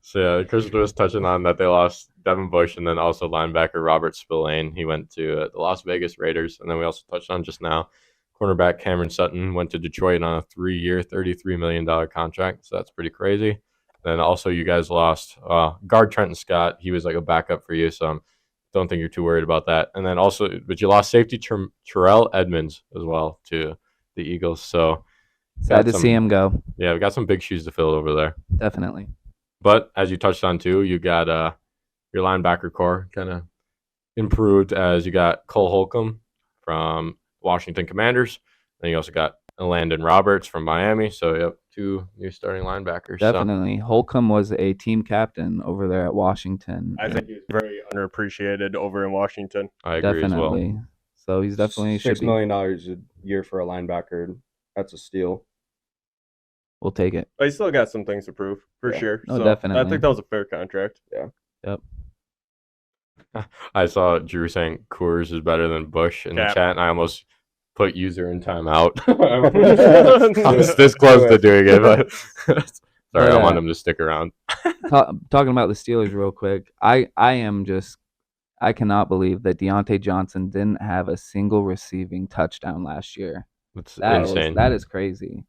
So yeah, Christian was touching on that they lost Devin Bush and then also linebacker Robert Spillane. He went to the Las Vegas Raiders. And then we also touched on just now, cornerback Cameron Sutton went to Detroit on a 3-year, $33 million contract. So that's pretty crazy. Then also you guys lost guard Trenton Scott. He was like a backup for you, so don't think you're too worried about that. And then also, but you lost safety Terrell Edmonds as well to the Eagles. So sad to see him go. Yeah, we got some big shoes to fill over there. Definitely. But as you touched on too, you got your linebacker core kind of improved as you got Cole Holcomb from Washington Commanders. Then you also got Landon Roberts from Miami. So, yep, 2 new starting linebackers. Definitely. So. Holcomb was a team captain over there at Washington. I think he's very underappreciated over in Washington. I agree as well. So he's definitely $6 million a year for a linebacker. That's a steal. We'll take it. But he still got some things to prove, for sure. No, definitely. I think that was a fair contract. Yeah. Yep. I saw Drew saying Coors is better than Bush in the chat, and I almost put user in timeout. I was this close to doing it, but sorry, I want him to stick around. Talking about the Steelers real quick, I cannot believe that Deontay Johnson didn't have a single receiving touchdown last year. That's insane. That is crazy.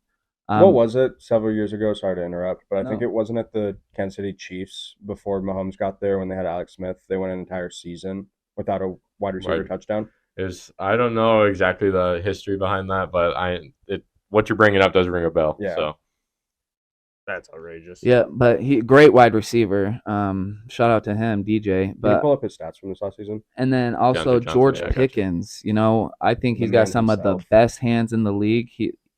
What was it several years ago? Sorry to interrupt, but I think it wasn't at the Kansas City Chiefs before Mahomes got there when they had Alex Smith. They went an entire season without a wide receiver touchdown. I don't know exactly the history behind that, but what you're bringing up does ring a bell. Yeah. So that's outrageous. Yeah, but great wide receiver. Shout out to him, DJ. But can you pull up his stats from this last season? And then also George Pickens. I think he's got some of the best hands in the league.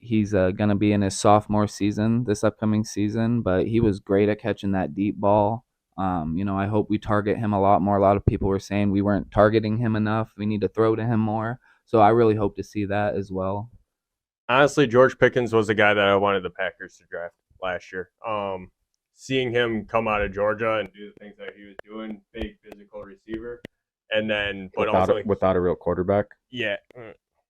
He's going to be in his sophomore season this upcoming season, but he was great at catching that deep ball. I hope we target him a lot more. A lot of people were saying we weren't targeting him enough. We need to throw to him more. So I really hope to see that as well. Honestly, George Pickens was the guy that I wanted the Packers to draft last year. Seeing him come out of Georgia and do the things that he was doing, big physical receiver, and then without a real quarterback. Yeah.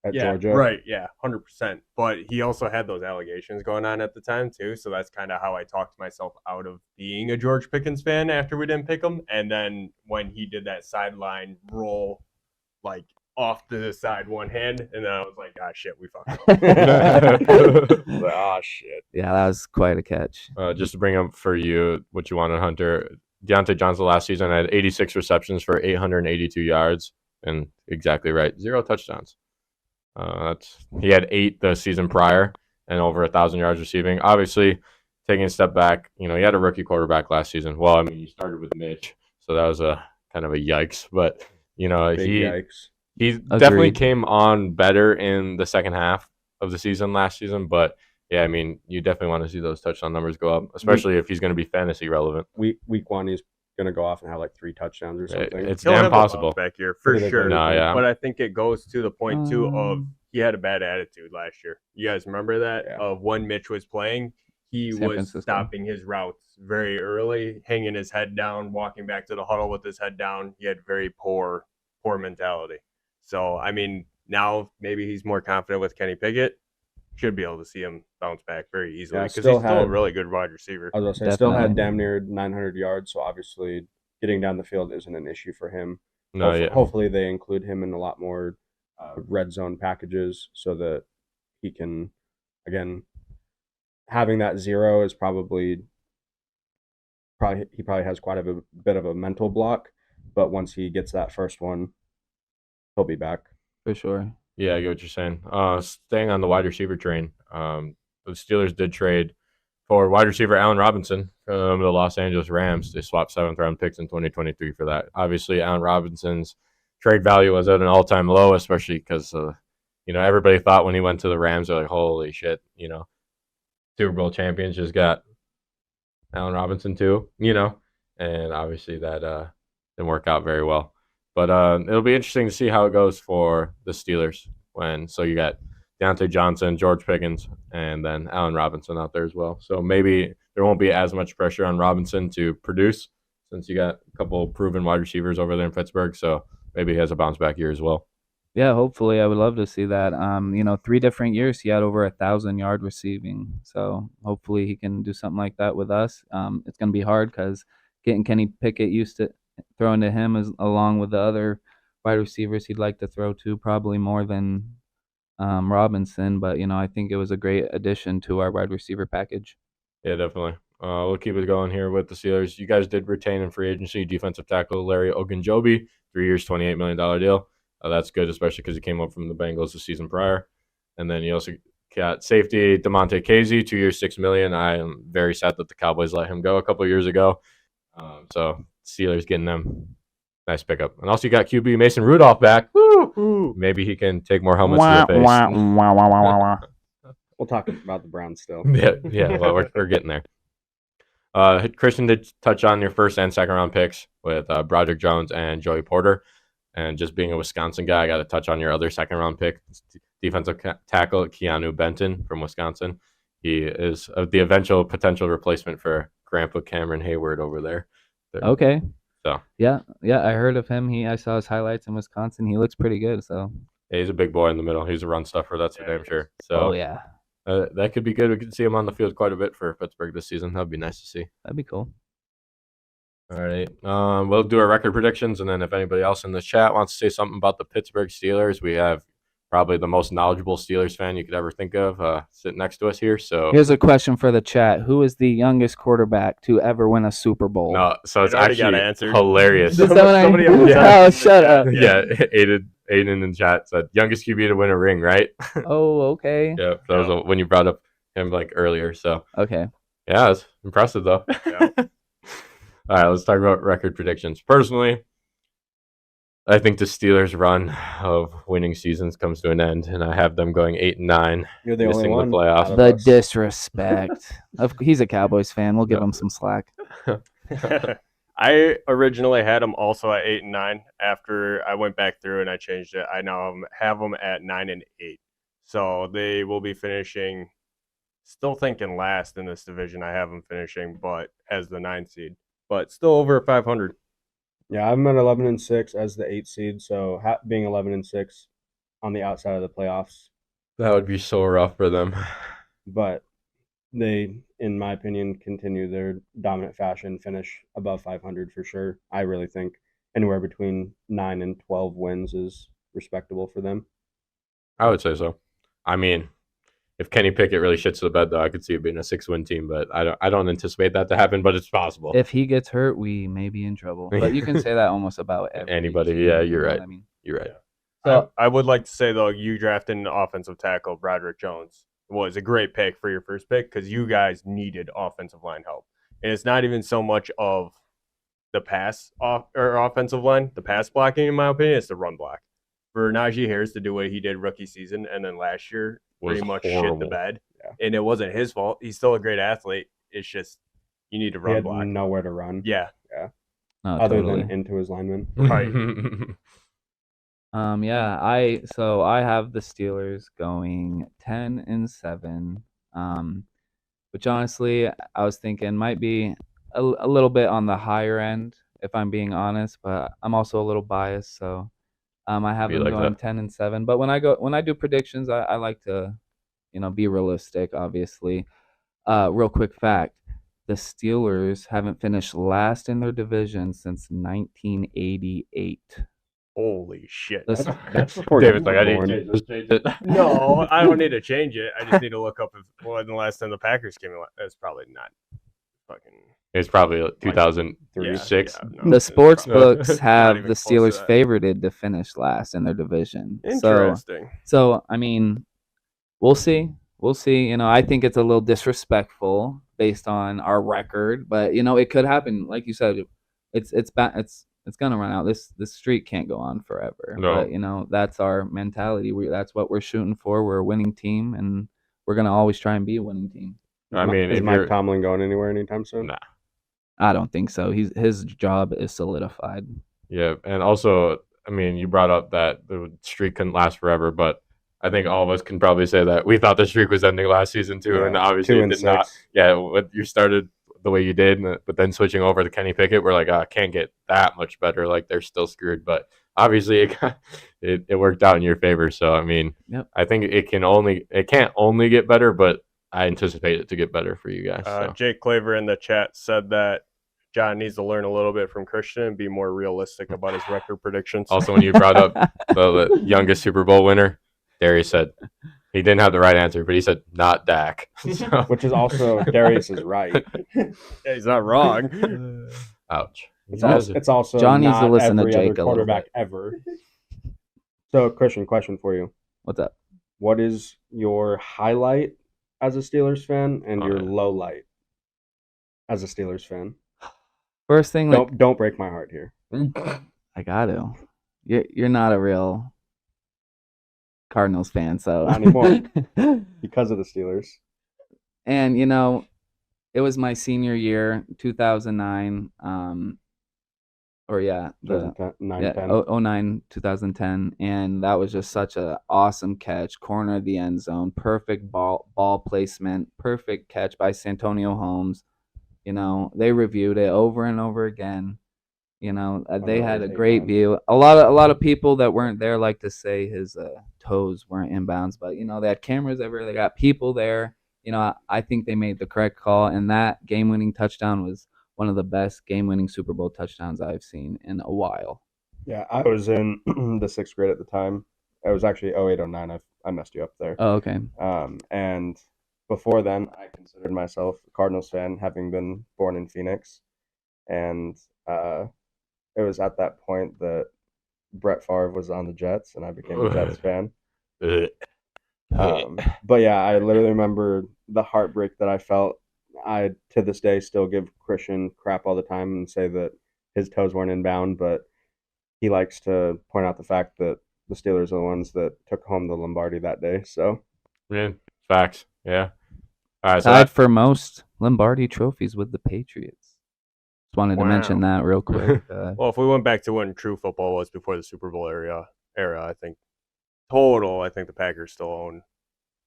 At Georgia. Right, yeah, 100%. But he also had those allegations going on at the time, too. So that's kind of how I talked myself out of being a George Pickens fan after we didn't pick him. And then when he did that sideline roll, like off to the side one hand, and then I was like, shit, we fucked up. Shit. Yeah, that was quite a catch. Just to bring up for you what you wanted, Hunter, Deontay Johnson last season had 86 receptions for 882 yards. And exactly right, 0 touchdowns. He had 8 the season prior and over 1,000 yards receiving. Obviously, taking a step back, he had a rookie quarterback last season. Well, I mean, he started with Mitch, so that was a kind of a yikes. But yikes. He definitely came on better in the second half of the season last season. But yeah, I mean, you definitely want to see those touchdown numbers go up, especially if he's going to be fantasy relevant. Week 1, he's going to go off and have like 3 touchdowns or something. It's He'll damn have a bounce possible. back here for What do they sure. believe? No, yeah. But I think it goes to the point too of he had a bad attitude last year. You guys remember that? Yeah. Of when Mitch was playing, he San was Francisco. stopping his routes very early, hanging his head down, walking back to the huddle with his head down. He had very poor mentality. So I mean, now maybe he's more confident with Kenny Pickett. Should be able to see him bounce back very easily Yeah, because still he's still a had- really good wide receiver. I was going to say, still had Definitely. damn near 900 yards, so obviously getting down the field isn't an issue for him. No, yeah. Hopefully they include him in a lot more red zone packages so that he can, again, having that 0 is probably he probably has quite a bit of a mental block, but once he gets that first one, he'll be back. For sure. Yeah, I get what you're saying. Staying on the wide receiver train, the Steelers did trade for wide receiver Allen Robinson from the Los Angeles Rams. They swapped 7th-round picks in 2023 for that. Obviously, Allen Robinson's trade value was at an all-time low, especially because everybody thought when he went to the Rams, they're like, holy shit, Super Bowl champions just got Allen Robinson too, and obviously that didn't work out very well. But it'll be interesting to see how it goes for the Steelers so you got Deontay Johnson, George Pickens, and then Allen Robinson out there as well. So maybe there won't be as much pressure on Robinson to produce since you got a couple proven wide receivers over there in Pittsburgh. So maybe he has a bounce back year as well. Yeah, hopefully. I would love to see that. 3 different years he had over 1,000-yard receiving. So hopefully he can do something like that with us. It's going to be hard because getting Kenny Pickett used to throwing to him along with the other wide receivers he'd like to throw to, probably more than Robinson. But, I think it was a great addition to our wide receiver package. Yeah, definitely. We'll keep it going here with the Steelers. You guys did retain in free agency defensive tackle Larry Ogunjobi, 3 years, $28 million deal. That's good, especially because he came up from the Bengals the season prior. And then you also got safety DeMonte Casey, 2 years, $6 million. I am very sad that the Cowboys let him go a couple of years ago. So Steelers getting them nice pickup. And also you got QB Mason Rudolph back. Woo! Maybe he can take more helmets to the face. We'll talk about the Browns still. Yeah. Well, we're getting there. Christian did touch on your first and second round picks with Broderick Jones and Joey Porter. And just being a Wisconsin guy, I got to touch on your other second round pick, defensive tackle Keanu Benton from Wisconsin. He is the eventual potential replacement for Grandpa Cameron Hayward over there. Okay. So yeah, I heard of him. I saw his highlights in Wisconsin. He looks pretty good. So yeah, he's a big boy in the middle. He's a run stuffer, that's for damn sure. So yeah, that could be good. We could see him on the field quite a bit for Pittsburgh this season. That'd be nice to see. that'd be cool. All right. We'll do our record predictions, and then if anybody else in the chat wants to say something about the Pittsburgh Steelers, we have probably the most knowledgeable Steelers fan you could ever think of sitting next to us here. So here's a question for the chat: who is the youngest quarterback to ever win a Super Bowl? no, so it's It already got actually answered. hilarious. Is that what Somebody else Oh, shut up. Yeah, Aiden in the chat said youngest QB to win a ring, right? Oh, okay. Yeah, that was when you brought up him earlier. So Okay. yeah, it's impressive though. Yeah. All right, let's talk about record predictions. Personally, I think the Steelers' run of winning seasons comes to an end, and I have them going 8-9. You're the only missing the one. playoffs. out of The us. disrespect. He's a Cowboys fan. We'll give him some slack. I originally had them also at 8-9. After I went back through and I changed it, I now have them at 9-8. So they will be finishing. Still thinking last in this division. I have them finishing, but as the 9 seed, but still over 500. Yeah, I'm at 11-6 as the 8 seed, so being 11-6 on the outside of the playoffs. That would be so rough for them. But they, in my opinion, continue their dominant fashion, finish above 500 for sure. I really think anywhere between 9 and 12 wins is respectable for them. I would say so. I mean, if Kenny Pickett really shits the bed, though, I could see it being a 6-win team, but I don't anticipate that to happen, but it's possible. If he gets hurt, we may be in trouble. But you can say that almost about Anybody. team, Yeah, you you're know right. what I mean? You're right. So I would like to say, though, you drafted an offensive tackle, Broderick Jones, was a great pick for your first pick because you guys needed offensive line help. And it's not even so much of the offensive line, the pass blocking, in my opinion, it's the run block. For Najee Harris to do what he did rookie season and then last year Was pretty much horrible. shit the bed. Yeah. and it wasn't his fault. He's still a great athlete. It's just you need to He run had block. nowhere to run. Yeah. No, Other totally. than into his lineman. Right. Yeah, I have the Steelers going 10-7. Which honestly I was thinking might be a little bit on the higher end if I'm being honest, but I'm also a little biased, so I have Be them like going that. 10-7. But when I do predictions, I like to, be realistic, obviously. Real quick fact. The Steelers haven't finished last in their division since 1988. Holy shit. That's before David's you like, were I born. need to just change it. No, I don't need to change it. I just need to look up if when the last time the Packers came in. That's probably not fucking. It's probably 2006. Yeah, no, The it's sports probably books not have even the close to Steelers that. favorited to finish last in their division. Interesting. So I mean, we'll see. We'll see. I think it's a little disrespectful based on our record, but it could happen. Like you said, it's gonna run out. This streak can't go on forever. No. But that's our mentality. That's what we're shooting for. We're a winning team, and we're gonna always try and be a winning team. I mean, is if Mike you're Tomlin going anywhere anytime soon? Nah. I don't think so. His job is solidified. Yeah, and also, I mean, you brought up that the streak couldn't last forever, but I think all of us can probably say that we thought the streak was ending last season too, Yeah, and obviously 2 it and did 6. not. Yeah, what you started the way you did, but then switching over to Kenny Pickett, we're like, can't get that much better. Like they're still screwed, but obviously it worked out in your favor. So I mean, Yep. I think it can't only get better, but I anticipate it to get better for you guys. So. Jake Claver in the chat said that John needs to learn a little bit from Christian and be more realistic about his record predictions. Also, when you brought up the youngest Super Bowl winner, Darius said he didn't have the right answer, but he said not Dak. So. Which is also Darius is right. Yeah, he's not wrong. Ouch. It's also John needs to not listen to every Jake other a little quarterback bit. ever. So, Christian, question for you: What's up? what is your highlight as a Steelers fan and your yeah. low light as a Steelers fan? First thing, Don't break my heart here. I got to. You're not a real Cardinals fan, so Not anymore. Because of the Steelers. And it was my senior year, 2009. Or yeah, 09, 2010, and that was just such an awesome catch, corner of the end zone, perfect ball placement, perfect catch by Santonio Holmes. They reviewed it over and over again. They had a great view. A lot of people that weren't there like to say his toes weren't inbounds, but they had cameras everywhere. They got people there. I think they made the correct call, and that game-winning touchdown was one of the best game-winning Super Bowl touchdowns I've seen in a while. Yeah, I was in the 6th grade at the time. It was actually 08-09. I messed you up there. Oh, okay. And before then, I considered myself a Cardinals fan, having been born in Phoenix. And it was at that point that Brett Favre was on the Jets, and I became a Jets fan. But yeah, I literally remember the heartbreak that I felt. I, to this day, still give Christian crap all the time and say that his toes weren't inbound, but he likes to point out the fact that the Steelers are the ones that took home the Lombardi that day. So, Man, facts. Yeah. All right. So Tied for most Lombardi trophies with the Patriots. Just wanted to mention that real quick. Well, if we went back to when true football was before the Super Bowl era, I think the Packers still own.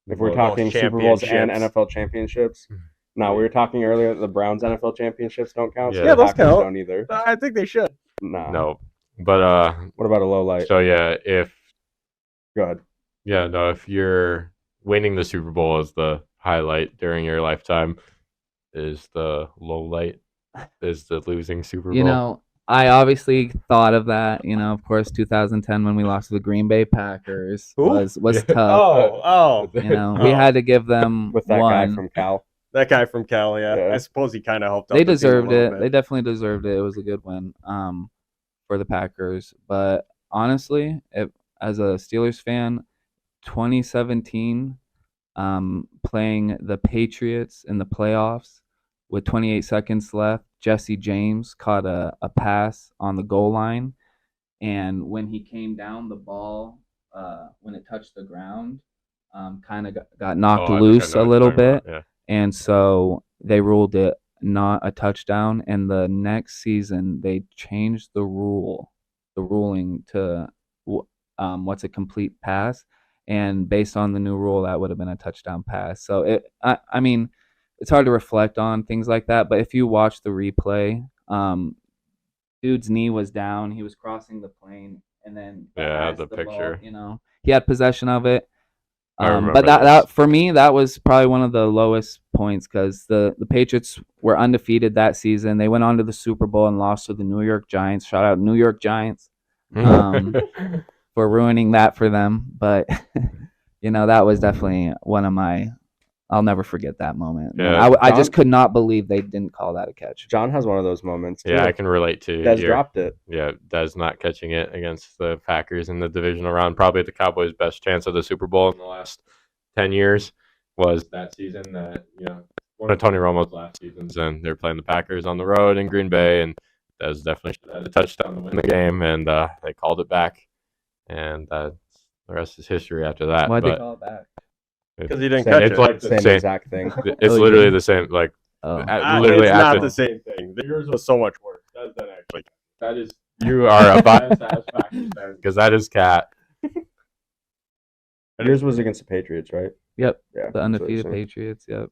If we're talking Super Bowls and NFL championships, no, we were talking earlier that the Browns NFL championships don't count. Yeah, so the those Packers count. don't either. I think they should. Nah. No, but What about a low light? So yeah, Go ahead. Yeah, no, if you're winning the Super Bowl as the highlight during your lifetime, is the low light is the losing Super Bowl. I obviously thought of that. Of course, 2010 when we lost to the Green Bay Packers was tough. Oh. We had to give them With that one. guy from Cal. That guy from Cal, Yeah. I suppose he kind of helped. They deserved it. Bit. They definitely deserved it. It was a good win for the Packers. But honestly, as a Steelers fan, 2017, playing the Patriots in the playoffs with 28 seconds left, Jesse James caught a pass on the goal line, and when he came down, the ball, when it touched the ground, kind of got knocked I loose know a what you're little talking about, bit, Yeah. and so they ruled it not a touchdown. And the next season, they changed the ruling to what's a complete pass, and based on the new rule, that would have been a touchdown pass. So I mean, it's hard to reflect on things like that, but if you watch the replay, dude's knee was down, he was crossing the plane, and then Yeah, as the picture. ball, he had possession of it. I remember But this. that for me, that was probably one of the lowest points, because the Patriots were undefeated that season. They went on to the Super Bowl and lost to the New York Giants. Shout out New York Giants for ruining that for them. But that was definitely one of my. I'll never forget that moment. Yeah, I just could not believe they didn't call that a catch. John has one of those moments. Too. Yeah, I can relate to. Des dropped it. Yeah, Des not catching it against the Packers in the divisional round. Probably the Cowboys' best chance of the Super Bowl in the last 10 years was that season. That one of Tony Romo's last seasons, and they're playing the Packers on the road in Green Bay, and Des definitely should have had a touchdown to win the game, and they called it back, and the rest is history after that. Why'd they call it back? Because he didn't catch it. It's like the the same exact thing. It's literally the same. Like literally it's after not the same thing. Yours was so much worse. That actually. that is you are a biased ass Packers fan because that is cat. Yours was against the Patriots, right? Yep. Yeah. The undefeated Patriots. Yep.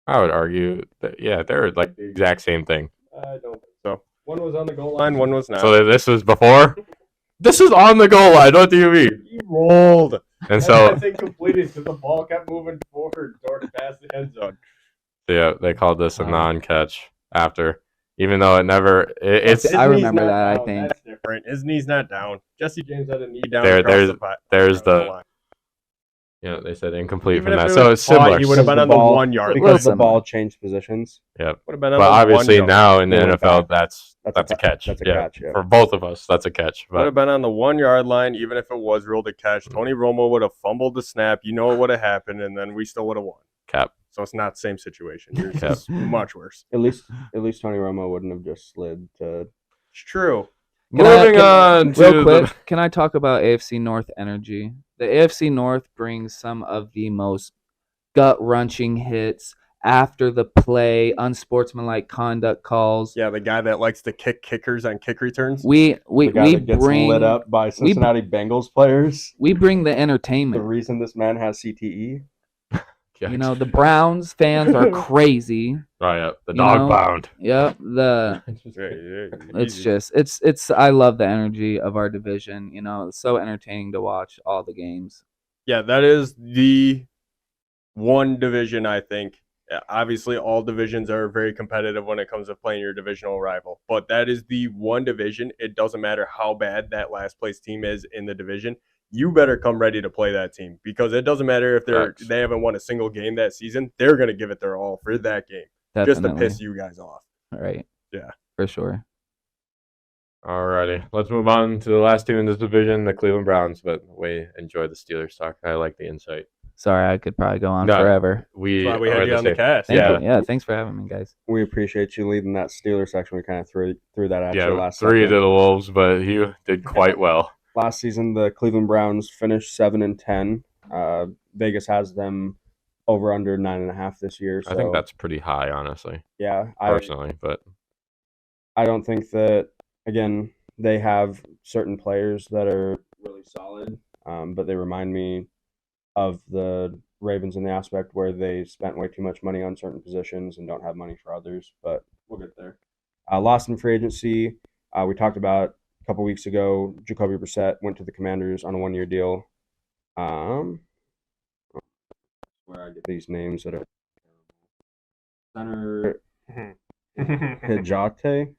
I would argue that they're like the exact same thing. I don't think so. One was on the goal line, one was not. So this was before. This is on the goal line. What do you mean? He rolled. And so that thing completed because the ball kept moving forward towards past the end zone. yeah, they called this a non-catch after, even though it never. It's I remember that. Down. I think That's different. His knee's not down. Jesse James had a knee down. there's the line. they said incomplete Even from if that. it So was it's similar. caught, he would have been on the 1 yard line. because the ball changed positions. Yep. Would have been on But the obviously 1 yard. now in the They went NFL, back. that's a catch. That's a catch. Yeah. For both of us, that's a catch. Would But have been on the 1 yard line, even if it was ruled a catch. Tony Romo would have fumbled the snap. It would have happened, and then we still would have won. cap. So it's not the same situation. Yours is much worse. At least Tony Romo wouldn't have just slid to. It's true. Moving on to real quick, can I talk about AFC North energy? The AFC North brings some of the most gut-wrenching hits after the play, unsportsmanlike conduct calls. Yeah, the guy that likes to kick kickers on kick returns. The guy that gets lit up by Cincinnati Bengals players. We bring the The entertainment. reason this man has CTE. The Browns fans are crazy. Oh yeah, the dog pound. Yep. It's I love the energy of our division. It's so entertaining to watch all the games. Yeah, that is the one division, I think. Obviously, all divisions are very competitive when it comes to playing your divisional rival. But that is the one division. It doesn't matter how bad that last place team is in the division. You better come ready to play that team, because it doesn't matter if they haven't won a single game that season. They're going to give it their all for that game. Definitely. Just to piss you guys off. All right. Yeah. For sure. Alrighty, let's move on to the last team in this division, the Cleveland Browns. But we enjoy the Steelers talk. I like the insight. Sorry, I could probably go on forever. That's why we had you on the cast. Thank you. Yeah, thanks for having me, guys. We appreciate you leading that Steelers section. We kind of threw that at you last 3 second. to the Wolves, but you did quite well. Last season, the Cleveland Browns finished 7-10. Vegas has them over under 9.5 this year. So, I think that's pretty high, honestly. Yeah, personally, but I don't think that. Again, they have certain players that are really solid, but they remind me of the Ravens in the aspect where they spent way too much money on certain positions and don't have money for others. But we'll get there. Lost in free agency. We talked about a couple weeks ago. Jacoby Brissett went to the Commanders on a 1-year deal. Where I get these names that are center Hijate,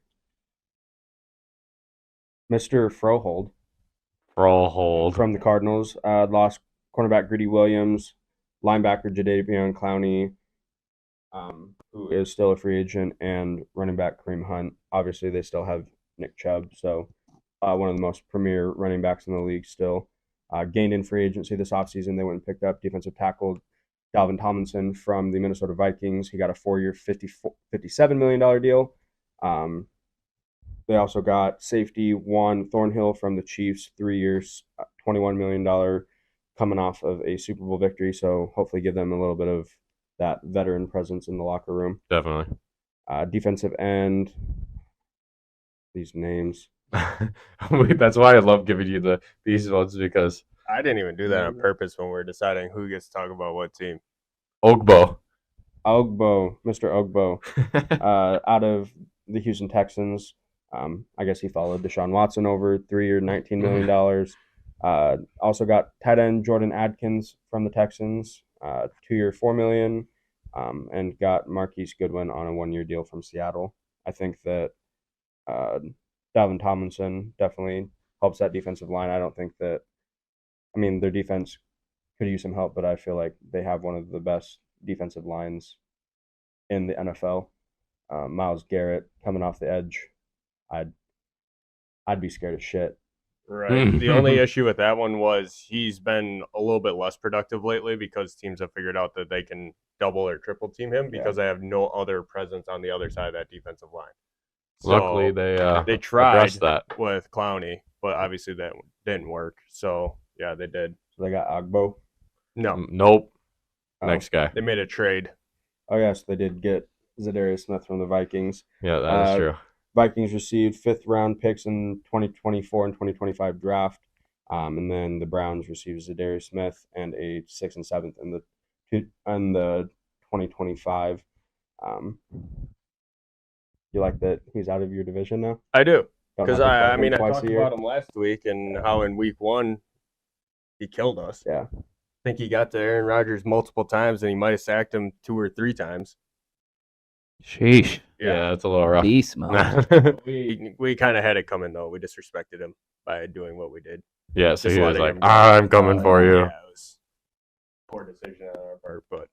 Mr. Frohold from the Cardinals. Lost cornerback Greedy Williams, linebacker Jadeveon Clowney, who is still a free agent, and running back Kareem Hunt. Obviously, they still have Nick Chubb, so one of the most premier running backs in the league still. Gained in free agency this offseason. They went and picked up defensive tackle Dalvin Tomlinson from the Minnesota Vikings. He got a 4-year, $57 million deal. They also got safety Juan Thornhill from the Chiefs, 3 years, $21 million coming off of a Super Bowl victory, so hopefully give them a little bit of that veteran presence in the locker room. Definitely. Defensive end, these names. That's why I love giving you these ones, because I didn't even do that on purpose when we were deciding who gets to talk about what team. Ogbo. Mr. Ogbo, out of the Houston Texans. I guess he followed Deshaun Watson over 3-year, $19 million. Also got tight end Jordan Adkins from the Texans, 2-year, $4 million, and got Marquise Goodwin on a 1-year deal from Seattle. I think that Dalvin Tomlinson definitely helps that defensive line. I don't think that, their defense could use some help, but I feel like they have one of the best defensive lines in the NFL. Myles Garrett coming off the edge, I'd be scared of shit. Right. The only issue with that one was he's been a little bit less productive lately because teams have figured out that they can double or triple team him because they have no other presence on the other side of that defensive line. So luckily, they tried that with Clowney, but obviously that didn't work. So yeah, they did. So they got Ogbo. No, nope. Next guy. They made a trade. Oh yes, they did get Zadarius Smith from the Vikings. Yeah, that is true. Vikings received 5th-round picks in 2024 and 2025 draft, and then the Browns received Zadarius Smith and a 6th and 7th in the 2025. You like that he's out of your division now? I do, Don't because have to I play him twice talked a year. about him last week and how in week 1 he killed us. Yeah. I think he got to Aaron Rodgers multiple times and he might have sacked him 2 or 3 times. Sheesh. Yeah, that's a little rough. Beast mode. We kind of had it coming though. We disrespected him by doing what we did. Yeah, so Just he was letting like, him go. I'm coming for you. Yeah, it was a poor decision on our part. But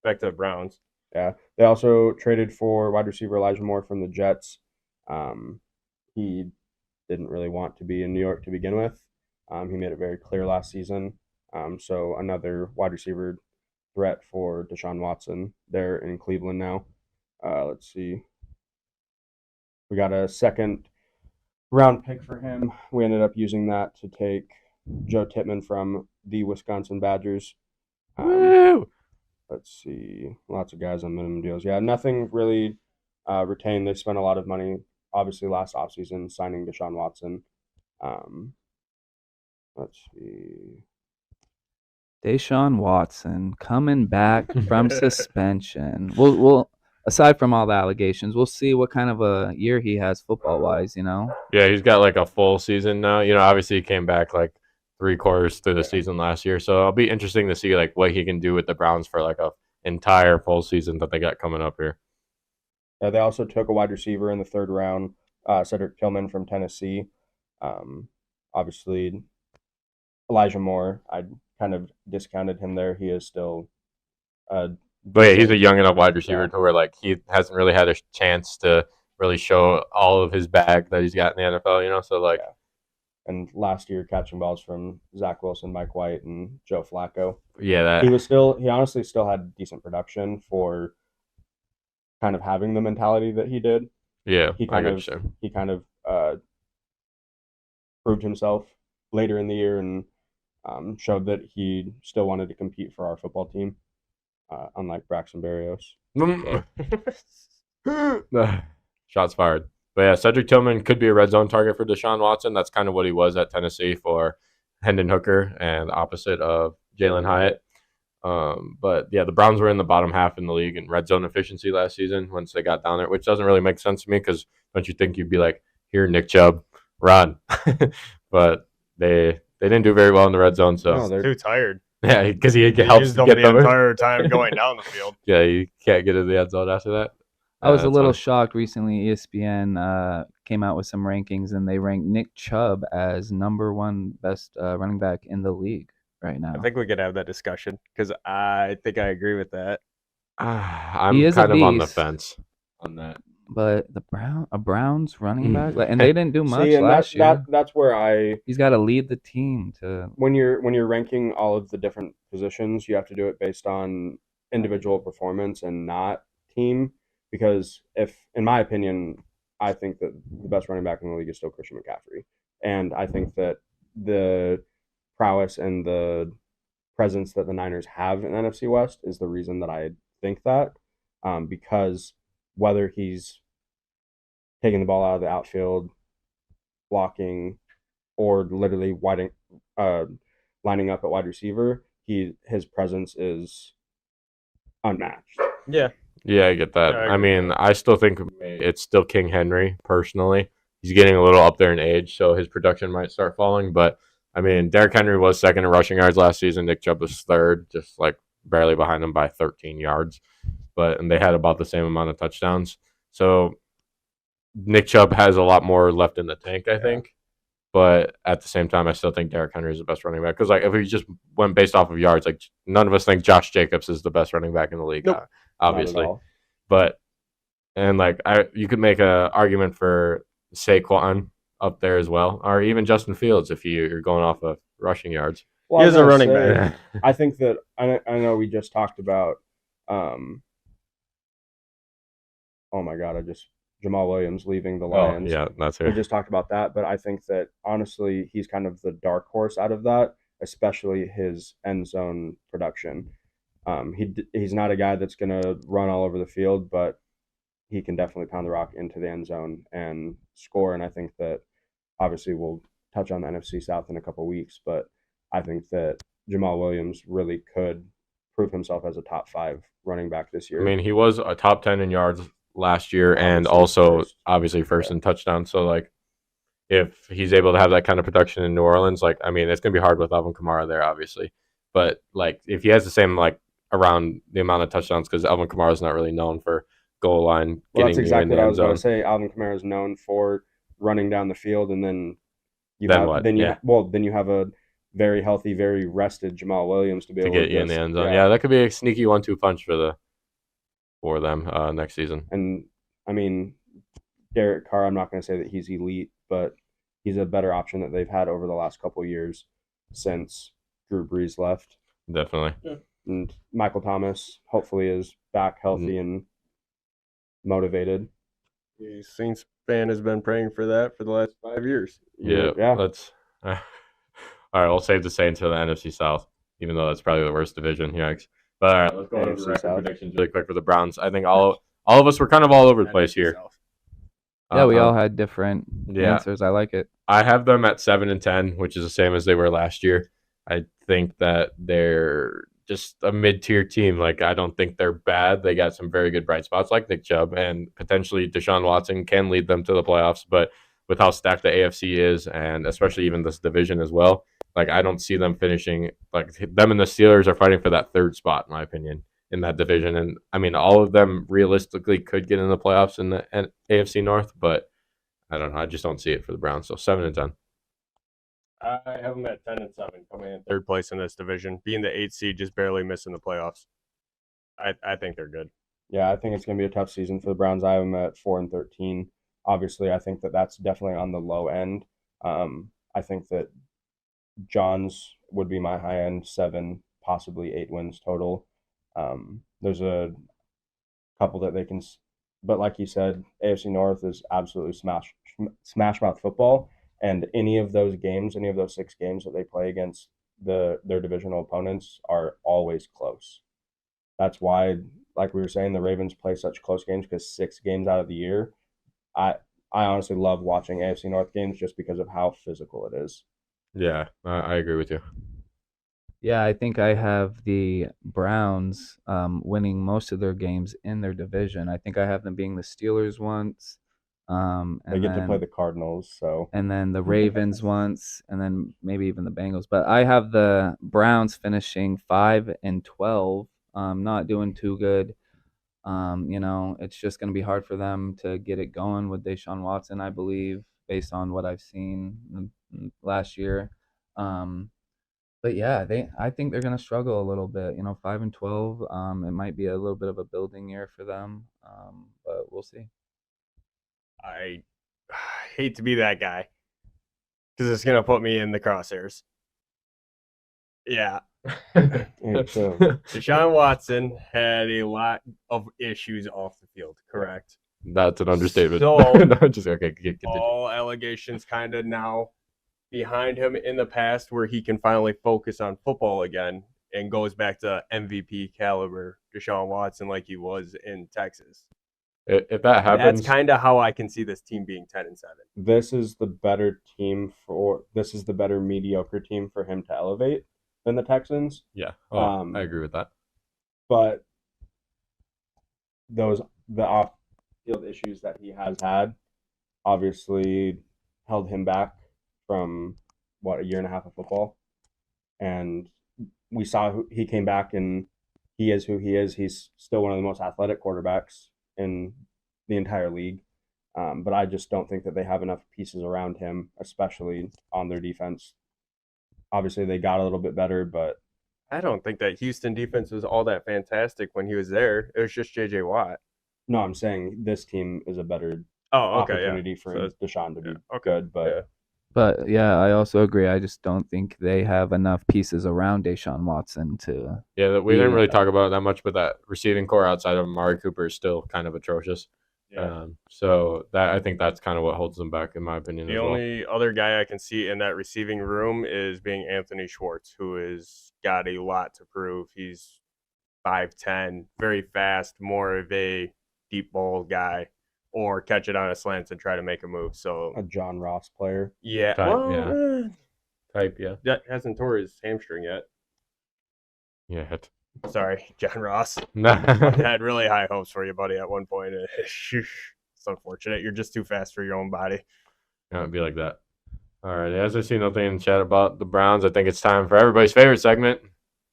back to the Browns. Yeah. They also traded for wide receiver Elijah Moore from the Jets. He didn't really want to be in New York to begin with. He made it very clear last season. So another wide receiver threat for Deshaun Watson. They're in Cleveland now. Let's see. We got a 2nd-round pick for him. We ended up using that to take Joe Tippmann from the Wisconsin Badgers. Woo! Let's see. Lots of guys on minimum deals. Yeah, nothing really retained. They spent a lot of money, obviously, last offseason signing Deshaun Watson. Let's see. Deshaun Watson coming back from suspension. We'll aside from all the allegations, we'll see what kind of a year he has football-wise, Yeah, he's got like a full season now. Obviously he came back like 3/4 through the season last year. So it'll be interesting to see like what he can do with the Browns for like a entire full season that they got coming up here. They also took a wide receiver in the 3rd round, Cedric Tillman from Tennessee. Obviously, Elijah Moore, I kind of discounted him there. He is still But yeah, he's a young enough wide receiver to where like he hasn't really had a chance to really show all of his bag that he's got in the NFL, So like, and last year catching balls from Zach Wilson, Mike White, and Joe Flacco. yeah, He honestly still had decent production for kind of having the mentality that he did. Yeah, He kind of proved himself later in the year and showed that he still wanted to compete for our football team. Unlike Braxton Berrios. Shots fired. But yeah, Cedric Tillman could be a red zone target for Deshaun Watson. That's kind of what he was at Tennessee for Hendon Hooker and opposite of Jalen Hyatt. But yeah, the Browns were in the bottom half in the league in red zone efficiency last season once they got down there, which doesn't really make sense to me because don't you think you'd be like, here, Nick Chubb, run. But they didn't do very well in the red zone. So No, they're Too tired. yeah, because he They helps used to them get the them. entire time going down the field. Yeah, you can't get in the end zone after that. I was a That's little fine. shocked recently. ESPN came out with some rankings, and they ranked Nick Chubb as number 1 best running back in the league right now. I think we could have that discussion because I think I agree with that. I'm He is a kind of on the beast. fence on that. But the Browns running back, and they didn't do much See, and last year. that's where He's got to lead the team to. when you're ranking all of the different positions, you have to do it based on individual performance and not team. Because in my opinion, I think that the best running back in the league is still Christian McCaffrey, and I think that the prowess and the presence that the Niners have in the NFC West is the reason that I think that, because whether he's taking the ball out of the outfield, blocking, or literally lining up at wide receiver, his presence is unmatched. Yeah. Yeah, I get that. Yeah, I I agree with mean, I still think it's still King Henry, personally. He's getting a little up there in age, so his production might start falling. But, I mean, Derrick Henry was second in rushing yards last season. Nick Chubb was third, just like barely behind him by 13 yards. And they had about the same amount of touchdowns. So Nick Chubb has a lot more left in the tank, I think. But at the same time, I still think Derrick Henry is the best running back. Because, like, if we just went based off of yards, like, none of us think Josh Jacobs is the best running back in the league, Nope. obviously. But, and, like, you could make an argument for Saquon up there as well, or even Justin Fields if you're going off of rushing yards. Well, he is a running back. I think that I know we just talked about. Oh my God! Jamal Williams leaving the Lions. Oh, yeah, that's it. We just talked about that, but I think that honestly, he's kind of the dark horse out of that, especially his end zone production. He's not a guy that's going to run all over the field, but he can definitely pound the rock into the end zone and score. And I think that obviously we'll touch on the NFC South in a couple of weeks, but I think that Jamal Williams really could prove himself as a top 5 running back this year. I mean, he was a top 10 in yards last year, and also obviously first in touchdowns. So, like, if he's able to have that kind of production in New Orleans, like, I mean, it's going to be hard with Alvin Kamara there, obviously. But, like, if he has the same, like, around the amount of touchdowns, because Alvin Kamara is not really known for goal line well, getting that's exactly what I was going to say. Alvin Kamara is known for running down the field, and then you have a very healthy, very rested Jamal Williams to be able to get you in the end zone. Yeah, that could be a sneaky 1-2 punch for them next season. And I mean, Derek Carr, I'm not going to say that he's elite, but he's a better option that they've had over the last couple of years since Drew Brees left. Definitely. Yeah. And Michael Thomas hopefully is back healthy and motivated. The Saints fan has been praying for that for the last 5 years. Yeah. Let's. All right, we'll save the Saints for the NFC South, even though that's probably the worst division. Yikes. But all right, let's go over the record predictions really quick for the Browns. I think all of us were kind of all over the place here. Yeah, we all had different answers. I like it. I have them at 7-10, which is the same as they were last year. I think that they're just a mid-tier team. Like, I don't think they're bad. They got some very good bright spots like Nick Chubb, and potentially Deshaun Watson can lead them to the playoffs. But with how stacked the AFC is, and especially even this division as well, like, I don't see them finishing. Like, them and the Steelers are fighting for that 3rd spot, in my opinion, in that division. And I mean, all of them realistically could get in the playoffs in the AFC North, but I don't know. I just don't see it for the Browns. So 7-10. I have them at 10-7, coming in 3rd place in this division, being the 8th seed, just barely missing the playoffs. I think they're good. Yeah, I think it's going to be a tough season for the Browns. I have them at 4-13. Obviously, I think that that's definitely on the low end. I think that John's would be my high end, 7, possibly 8 wins total. There's a couple that they can, but like you said, AFC North is absolutely smash mouth football, and any of those 6 games that they play against their divisional opponents are always close. That's why, like we were saying, the Ravens play such close games, because 6 games out of the year, I honestly love watching AFC North games just because of how physical it is. Yeah, I agree with you. Yeah, I think I have the Browns winning most of their games in their division. I think I have them being the Steelers once. They get to play the Cardinals, so. And then the Ravens once, and then maybe even the Bengals. But I have the Browns finishing 5-12, not doing too good. It's just going to be hard for them to get it going with Deshaun Watson, I believe, based on what I've seen last year. But yeah, I think they're going to struggle a little bit. 5-12. It might be a little bit of a building year for them, but we'll see. I hate to be that guy, because it's going to put me in the crosshairs. Yeah. Deshaun Watson had a lot of issues off the field, correct? That's an understatement. So, no, just okay. All allegations kind of now behind him in the past, where he can finally focus on football again. and goes back to MVP caliber Deshaun Watson like he was in Texas. If that happens, That's kind of how I can see this team being 10-7. This is the better mediocre team for him to elevate than the Texans. yeah, I agree with that. But the off-field issues that he has had obviously held him back from a year and a half of football. And we saw he came back, and he is who he is. He's still one of the most athletic quarterbacks in the entire league. But I just don't think that they have enough pieces around him, especially on their defense. Obviously, they got a little bit better, but I don't think that Houston defense was all that fantastic when he was there. It was just J.J. Watt. no, I'm saying this team is a better opportunity for So, Deshaun to be okay. good. But But yeah, I also agree. I just don't think they have enough pieces around Deshaun Watson to. Yeah, we didn't really talk about it that much, but that receiving core outside of Amari Cooper is still kind of atrocious. So I think that's kind of what holds them back, in my opinion. The only other guy I can see in that receiving room is being Anthony Schwartz, who has got a lot to prove. He's 5'10", very fast, more of a deep ball guy, or catch it on a slant and try to make a move. So a John Ross player. yeah, Type, yeah. That hasn't tore his hamstring yet. Yeah. Sorry, John Ross. I No. had really high hopes for you, buddy, at one point. It's unfortunate. You're just too fast for your own body. Yeah, it'd be like that. All right. As I see nothing in chat about the Browns, I think it's time for everybody's favorite segment,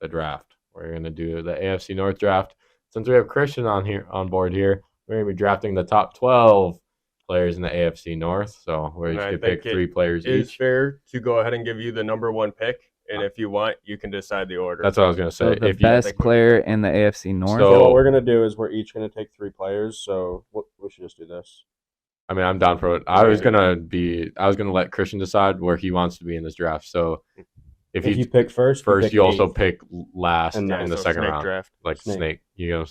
the draft. We're going to do the AFC North draft. Since we have Christian on board here, we're going to be drafting the top 12 players in the AFC North. So we're each going to pick 3 players each. It's fair to go ahead and give you the number 1 pick. And if you want, you can decide the order. That's what I was going to say. So the best player in the AFC North. So what we're going to do is we're each going to take 3 players. So we should just do this. I mean, I'm down for it. I was going to let Christian decide where he wants to be in this draft. So if you pick first, you also pick last in the second round. Draft. Like snake. You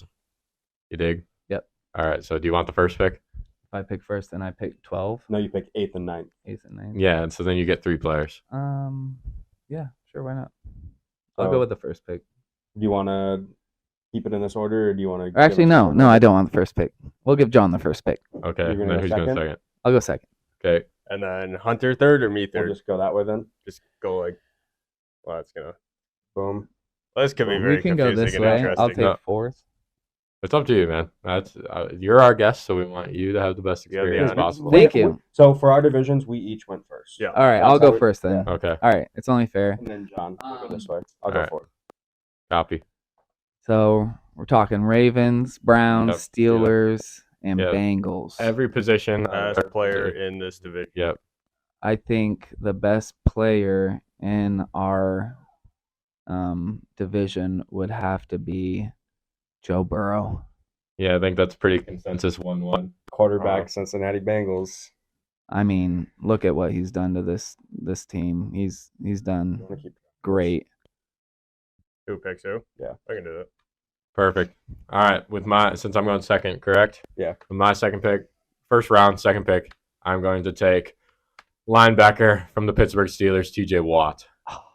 dig? Yep. All right. So do you want the first pick? If I pick first, then I pick 12. No, you pick 8th and 9th. 8th and 9th. Yeah, and so then you get 3 players. Yeah, sure, why not? I'll go with the first pick. Do you want to keep it in this order, or do you want to? Actually, no, I don't want the first pick. We'll give John the first pick. Okay, and then who's going second? I'll go second. Okay. And then Hunter third or me third? We'll just go that way then. Just go like, well, that's going to. Boom. Well, this could be very confusing. We can go this way. I'll take fourth. It's up to you, man. That's you're our guest, so we want you to have the best experience possible. Thank you. So for our divisions, we each went first. Yeah. All right, I'll go first then. Yeah. Okay. All right, it's only fair. And then John, we'll go this way. I'll go forward. Copy. So we're talking Ravens, Browns, Steelers, and Yep. Bengals. Every position. Best player in this division. Yep. I think the best player in our division would have to be Joe Burrow. Yeah, I think that's pretty consensus 1-1. Quarterback, Cincinnati Bengals. I mean, look at what he's done to this team. He's done great. Who picks who? Yeah, I can do that. Perfect. All right, since I'm going second, correct? Yeah. With my second pick, first round, second pick, I'm going to take linebacker from the Pittsburgh Steelers, TJ Watt.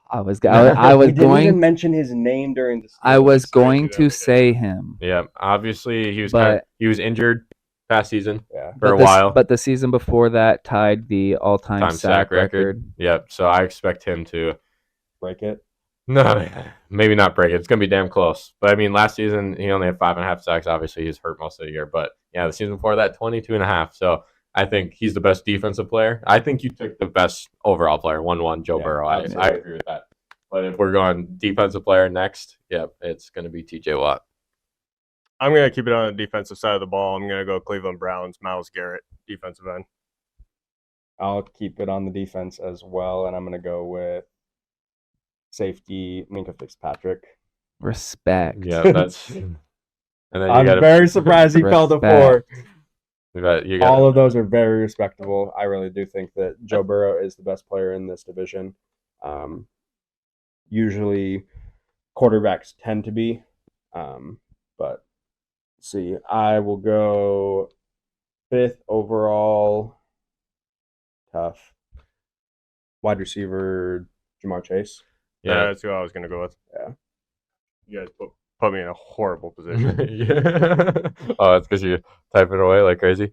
I was didn't even mention his name during the. I was going to say him. Yeah, obviously he was injured past season for a while. But the season before that tied the all-time sack record. Yep. So I expect him to break it. No, maybe not break it. It's gonna be damn close. But I mean, last season he only had 5.5 sacks. Obviously, he's hurt most of the year. But yeah, the season before that, 22.5. So I think he's the best defensive player. I think you took the best overall player, 1-1, Joe Burrow. I agree with that. But if we're going defensive player next, it's going to be TJ Watt. I'm going to keep it on the defensive side of the ball. I'm going to go Cleveland Browns, Myles Garrett, defensive end. I'll keep it on the defense as well, and I'm going to go with safety Minkah Fitzpatrick. Respect. Yeah, that's. And then I'm very surprised he fell to 4. All of those are very respectable. I really do think that Joe Burrow is the best player in this division. Usually, quarterbacks tend to be, but see, I will go 5th overall. Tough. Wide receiver Jamar Chase. Yeah, that's who I was going to go with. Yeah. You guys put me in a horrible position. Yeah. Oh, that's because you type it away like crazy?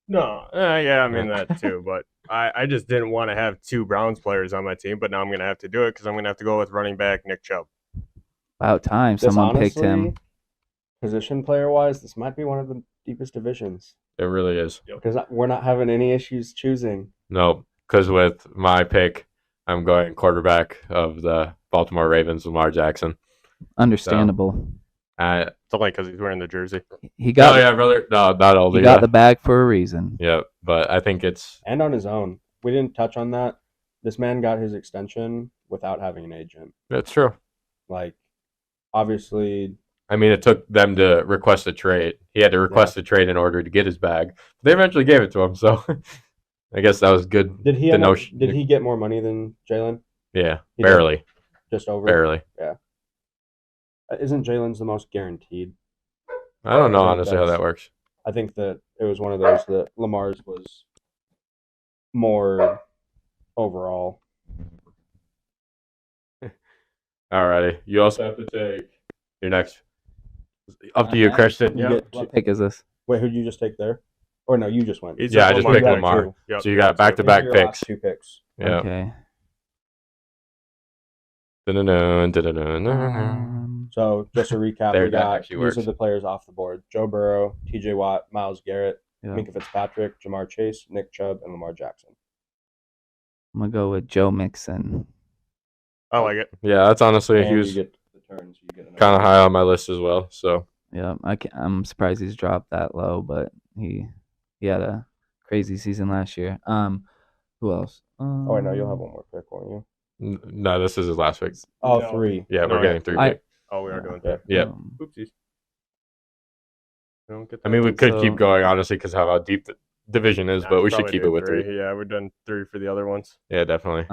No, yeah, I mean that too, but I just didn't want to have 2 Browns players on my team, but now I'm going to have to do it because I'm going to have to go with running back Nick Chubb. About time This someone picked him. honestly, position player wise, this might be one of the deepest divisions It really is. because we're not having any issues choosing. No, because with my pick, I'm going quarterback of the Baltimore Ravens, Lamar Jackson. Understandable. It's only because he's wearing the jersey. He got Oh yeah, brother. No, not only. he got the bag for a reason. Yeah, but I think it's And on his own. We didn't touch on that. This man got his extension without having an agent. it's true. Like, obviously, I mean, it took them to request a trade. He had to request a trade in order to get his bag. They eventually gave it to him, so I guess that was good. did he The end up- notion- did he get more money than Jalen? Yeah, He did. barely, Just over? barely. Isn't Jalen's the most guaranteed? I don't know I think honestly how that's- that works. I think that it was one of those that Lamar's was more overall. Alrighty, you also have to take your next. Up to you, Yeah. Christian. You get What pick is this? Wait, who'd you just take there? Or no, you just went. He's Yeah, a I just Lamar picked guy, Lamar. too. Yep. So you got These back-to-back are your picks. last 2 picks. Yeah. Okay. Dun-dun-dun, dun-dun-dun. So just to recap, There, we that got actually these works. are the players off the board: Joe Burrow, T.J. Watt, Myles Garrett, Yeah. Minka Fitzpatrick, Jamar Chase, Nick Chubb, and Lamar Jackson. I'm gonna go with Joe Mixon. I like it. Yeah, that's honestly And he was you get the turns. You get kind of high on my list as well. So Yeah, I'm surprised he's dropped that low, but he had a crazy season last year. Who else? Oh, I know you'll have one more pick, won't you? no, this is his last pick. Oh, No. 3. Yeah, No, we're getting yeah. 3 I- picks. Oh, we are doing Okay. that. Yep. Oopsies. Don't get I mean, we that. could So- keep going honestly because of how deep the division is, Nah, but we should probably keep do it with 3. Yeah, we've done 3 for the other ones. Yeah, definitely.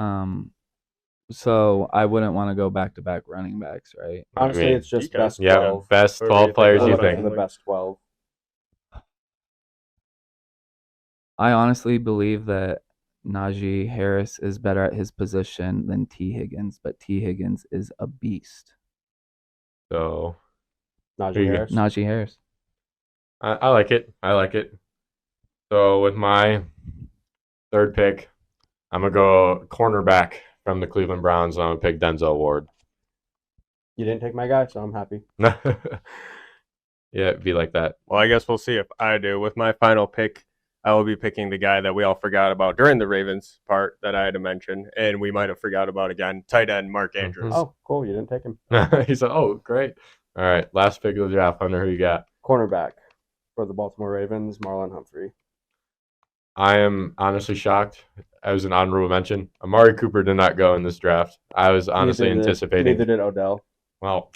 So I wouldn't want to go back to back running backs, right? Honestly, I mean, it's just you can. best Yeah, 12. best Whoever 12 you players think you of. We're looking think. for the best 12. I honestly believe that Najee Harris is better at his position than T. Higgins, but T. Higgins is a beast. So Najee Here you go. Harris. Najee Harris. I like it. I like it. So with my 3rd pick, I'm gonna go cornerback from the Cleveland Browns. I'm gonna pick Denzel Ward. You didn't take my guy, so I'm happy. Yeah, it'd be like that. Well, I guess we'll see if I do. With my final pick, I will be picking the guy that we all forgot about during the Ravens part that I had to mention, and we might have forgot about again. Tight end Mark Andrews. Oh, cool. You didn't take him. He said, "Oh, great! All right, last pick of the draft. Hunter, who you got?" Cornerback for the Baltimore Ravens, Marlon Humphrey. I am honestly shocked. As an honorable mention, Amari Cooper did not go in this draft. I was honestly Neither did- anticipating. Neither did Odell. Well,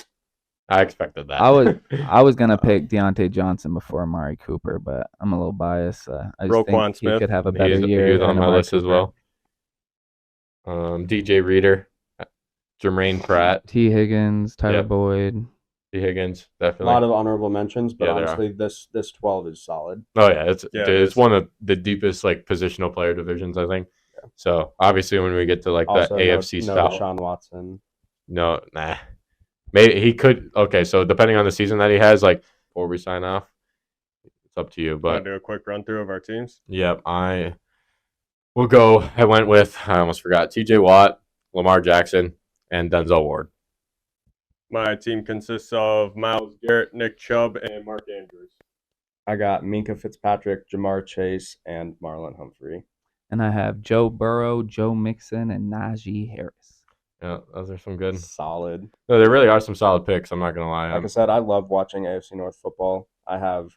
I expected that. I was gonna pick Deontay Johnson before Amari Cooper, but I'm a little biased. I just Roquan think he Smith. could have a better He year. was than on my Amari list as Cooper. well. DJ Reader, Jermaine Pratt, T. Higgins, Tyler Yep. Boyd. T. Higgins, A definitely. lot of honorable mentions, but Yeah, there honestly, this 12 is solid. Oh yeah, it's Yeah, dude, it it's is. one of the deepest like positional player divisions, I think. Yeah. So obviously when we get to like Also, the AFC no South, Deshaun Watson. no, nah, maybe he could. Okay, so depending on the season that he has, like before we sign off, it's up to you. Want But to do a quick run through of our teams? yep, I will go. I went with I almost forgot T.J. Watt, Lamar Jackson, and Denzel Ward. My team consists of Myles Garrett, Nick Chubb, and Mark Andrews. I got Minka Fitzpatrick, Jamar Chase, and Marlon Humphrey. And I have Joe Burrow, Joe Mixon, and Najee Harris. Yeah, those are some good. Solid. No, there really are some solid picks. I'm not gonna lie. Like I said, I love watching AFC North football. I have,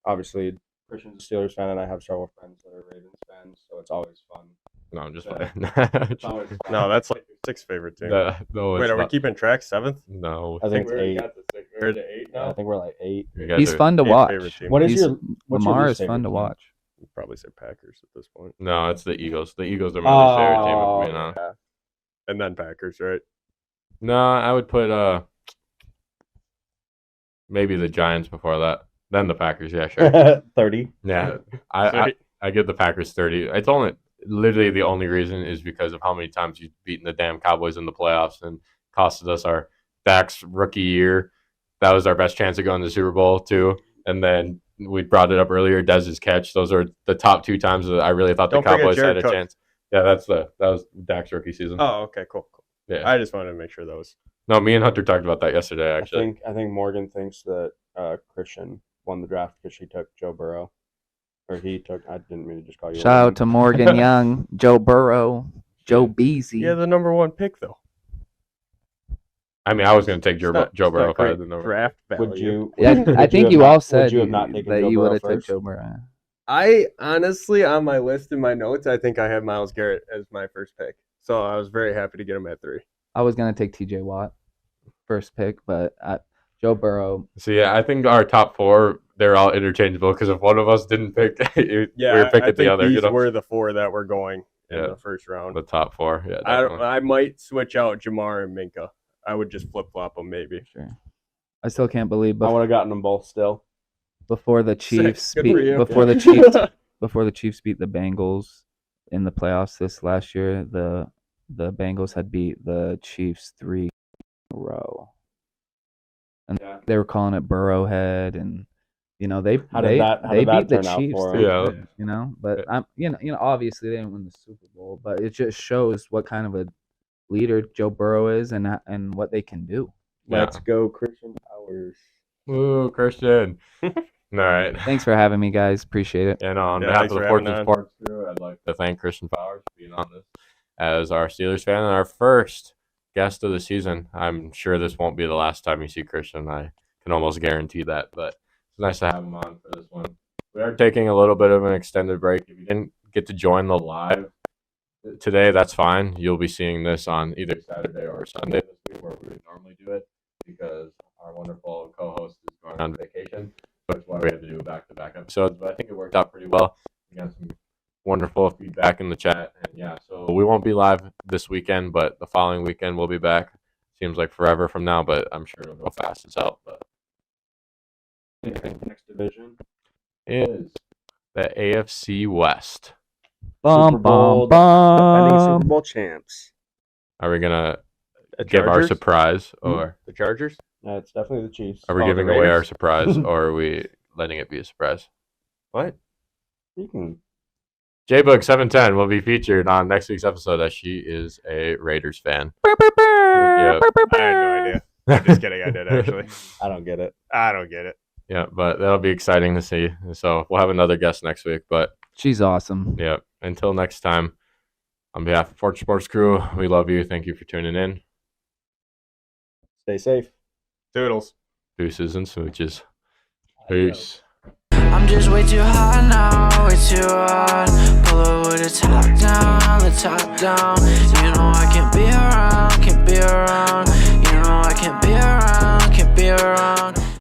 obviously, Christian's a Steelers fan, and I have several friends that are Ravens fans, so it's always fun. No, I'm just Yeah. playing. It's always fun. No, that's like your 6th favorite team. No, Wait, it's are we not. keeping track? 7th? No. I think it's we already 8. got the 6th. We're at 8 Yeah, I now. think we're like 8. You guys He's are- fun to Eighth watch. favorite team. What is He's- your what's your Lamar least is fun favorite to team? watch. You'd probably say Packers at this point. No, it's the Eagles. The Eagles are my least favorite team, if I'm being honest. yeah. And then Packers, right? No, I would put maybe the Giants before that. Then the Packers, yeah, sure. 30. Yeah. I give the Packers 30. It's only literally the only reason is because of how many times you've beaten the damn Cowboys in the playoffs and costed us our Dak's rookie year, that was our best chance of going to the Super Bowl too. And then we brought it up earlier, Dez's catch. Those are the top 2 times that I really thought the Cowboys had a chance. Yeah, that was Dak's rookie season. Oh, okay, cool. Yeah, I just wanted to make sure that was. No, me and Hunter talked about that yesterday. Actually, I think Morgan thinks that Christian won the draft because she took Joe Burrow, or he took. I didn't mean to just call you. Shout out to Morgan Young, Joe Burrow, Joe Beasy. Yeah, the number 1 pick though. I mean, I was going to take Joe Burrow if I had the number. Draft value. Would you? Yeah, I think you all said would you have not taken that Joe you would Burrow have taken first? Joe Burrow. I honestly, on my list in my notes, I think I had Myles Garrett as my first pick. So I was very happy to get him at 3. I was gonna take T.J. Watt first pick, but Joe Burrow. So yeah, I think our top 4 they're all interchangeable because if one of us didn't pick, we were picking the other. These were the 4 that were going in Yeah. the first round. The top 4. Yeah, definitely. I might switch out Jamar and Minka. I would just flip flop them maybe. Sure. I still can't believe I would have gotten them both still. before the Chiefs Good for you. before the Chiefs beat the Bengals in the playoffs this last year, the Bengals had beat the Chiefs 3 in a row. And they were calling it Burrowhead, and they How did that beat the turn out Chiefs. for too, them? But I'm obviously they didn't win the Super Bowl, but it just shows what kind of a leader Joe Burrow is and what they can do. Let's go, Christian Powers. Woo, Christian. All right. Thanks for having me, guys. Appreciate it. And on Yeah, behalf thanks of the for Fortune having Sports crew, I'd like to thank Christian Powers for being on this as our Steelers fan and our first guest of the season. I'm sure this won't be the last time you see Christian. I can almost guarantee that, but it's nice to have him on for this one. We are taking a little bit of an extended break. If you didn't get to join the live today, that's fine. You'll be seeing this on either Saturday or Sunday this week where we would normally do it because our wonderful co-host is going on vacation. That's why we had to do back-to-back episodes, but I think it worked out pretty well. We got some wonderful feedback in the chat, and yeah, so we won't be live this weekend, but the following weekend we'll be back. Seems like forever from now, but I'm sure it'll go fast as hell. But Next division is the AFC West. Bum, bum, bum. defending Super Bowl champs. Are we gonna The give our Chargers? surprise, or The Chargers? It's definitely the Chiefs. are we Oh, the giving away our Raiders? surprise, or are we letting it be a surprise? What? You can. JBook710 will be featured on next week's episode as she is a Raiders fan. Yep. I had no idea. I'm just kidding. I did actually. I don't get it. I don't get it. Yeah, but that'll be exciting to see. So we'll have another guest next week. But She's awesome. yeah, until next time, on behalf of Fortune Sports Crew, we love you. Thank you for tuning in. Stay safe. Toodles. Deuces and smooches. Peace. I'm just way too hot now, way too hot. Pull up with the top down. You know I can't be around, can't be around. You know I can't be around, can't be around.